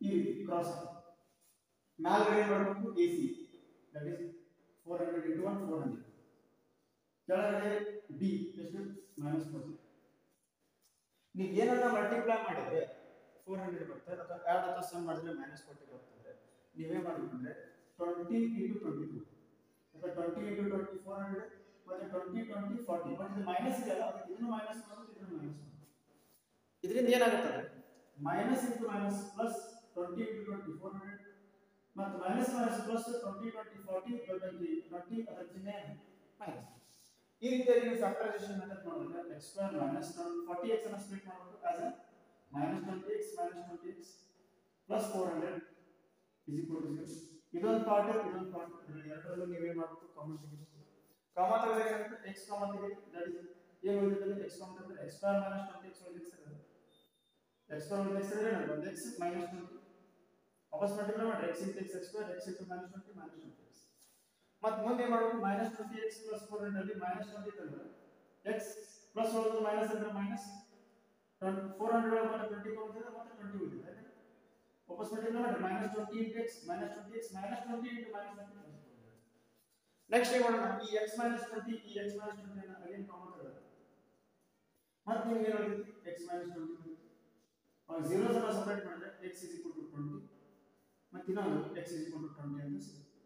ಈ ಕ್ರಾಸ್ ಮೇಲ್ಗಡೆ ಮಾಡಬೇಕು ac ದಟ್ ಇಸ್ 400 × 1 400, ಕೆಳಗಡೆ b ಎಷ್ಟು -40. ನೀವು ಏನನ್ನ ಮಲ್ಟಿಪ್ಲೈ ಮಾಡಿದ್ರೆ 400 ಬರುತ್ತೆ ಅಥವಾ ಆಡ್ ಅಥವಾ ಸಮ್ ಮಾಡಿದ್ರೆ -40 ಬರ್ತದೆ. ನೀವೇ ಮಾಡಿದ್ರೆ 20 × 22 ಅಥವಾ 20 × 20 400 ಮತ್ತೆ 20 20 40. ಬಟ್ ಇದು ಮೈನಸ್ ಇದೆ ಅಲ್ಲ, ಅದಕ್ಕೆ ಇದನ್ನು ಮೈನಸ್ ಮಾಡೋದು ಇದನ್ನು ಮೈನಸ್ ಮಾಡೋದು. ಇದರಿಂದ ಏನಾಗುತ್ತೆ ಮೈನಸ್ ಇಂಟು ಮೈನಸ್ ಪ್ಲಸ್ 20 × 20 400 ಮತ್ತು ಮೈನಸ್ ಮೈನಸ್ ಪ್ಲಸ್ 20 20 40 20 ಅದರ ಚಿಹ್ನೆ ಮೈನಸ್. ಈ ರೀತಿಯಾಗಿ ನೀವು ಫ್ಯಾಕ್ಟರೈಸೇಷನ್ ಮೆಥಡ್ ಮಾಡಿದ್ರೆ x² - 40x ಅನ್ನು ಸ್ಪ್ಲಿಟ್ ಮಾಡಬೇಕು ಆಸ್ ಅ -20x - 20x + 400 = 0. ಇದೊಂದು ಪಾರ್ಟ್ ಎರಡರಲ್ಲೂ ನೀವೇ ಮಾಡಬೇಕು, ಕಾಮನ್ ತೆಗಿಬೇಕು. ಕಾಮನ್ ತೆಗೆದಾಗ ಏನಾಗುತ್ತೆ x ಕಾಮನ್ ತೆಗೆದು ದಟ್ ಇಸ್ ಏನು ಉಳಿದಿದೆ x ಕಾಮನ್ ತೆಗೆದ್ರೆ x² - 20x ಉಳಿದಿದೆ. x² ಉಳಿದಿದೆ ಒಂದು x -20 ವಾಪಸ್ ಮಲ್ಟಿಪ್ಲೈ ಮಾಡಿ x × x² x × -20 -20x. ಮತ್ತೆ ಮುಂದೆ ಮಾಡಬೇಕು -20x + 400 ಅಲ್ಲಿ -20 ತಂದ್ರೆ x ಪ್ಲಸ್ ಒಳಗೆ ಮೈನಸ್ ಅಂದ್ರೆ ಮೈನಸ್ 400 ಒಳಗೆ 20 ಬಂದಿದೆ ಮತ್ತೆ 20 ಉಳಿದಿದೆ. ವಾಪಸ್ ಮಲ್ಟಿಪ್ಲೈ ಮಾಡಿ -20x -20x -20 × -20. ನೆಕ್ಸ್ಟ್ ಏನು ಮಾಡೋಣ, ಈ x - 20 ಈ x - 20 ಅನ್ನು ಅಗೇನ್ ಕಾಮನ್ ತೆಗೆದ್ರೆ ಮತ್ತೆ ನೀವು ಏನು ಉಳಿದಿದೆ x - 20 0 ಅನ್ನು ಸೆಪರೇಟ್ ಮಾಡಿದ್ರೆ x = 20 ಮತ್ತೆ ಇನ್ನೊಂದು x = 20 ಅಂತ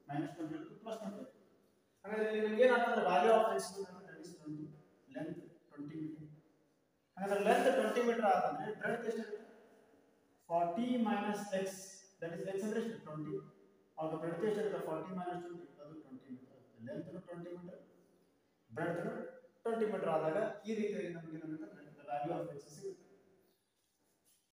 -20 + 20. ಹಾಗಾದ್ರೆ ಇಲ್ಲಿ ನಿಮಗೆ ಏನಾಗ್ತದೆ value of x that is 20, length 20 metre. ಹಾಗಾದ್ರೆ ಲೆಂತ್ 20 ಮೀಟರ್ ಆದ್ರೆ ಬ್ರೆಡ್ತ್ ಎಷ್ಟಿದೆ 40 - x ದಟ್ ಇಸ್ x ಅಂದ್ರೆ 20. ಆಗ ಬ್ರೆಡ್ತ್ ಎಷ್ಟಿದೆ 40 - 20 ಅದು 20 metre. Length 20 metre breadth 20 metre ಆದಾಗ ಈ ರೀತಿಯಾಗಿ ನಮಗೆ ಏನಾಗುತ್ತೆ ವ್ಯಾಲ್ಯೂ ಆಫ್ x ಸಿಗುತ್ತೆ.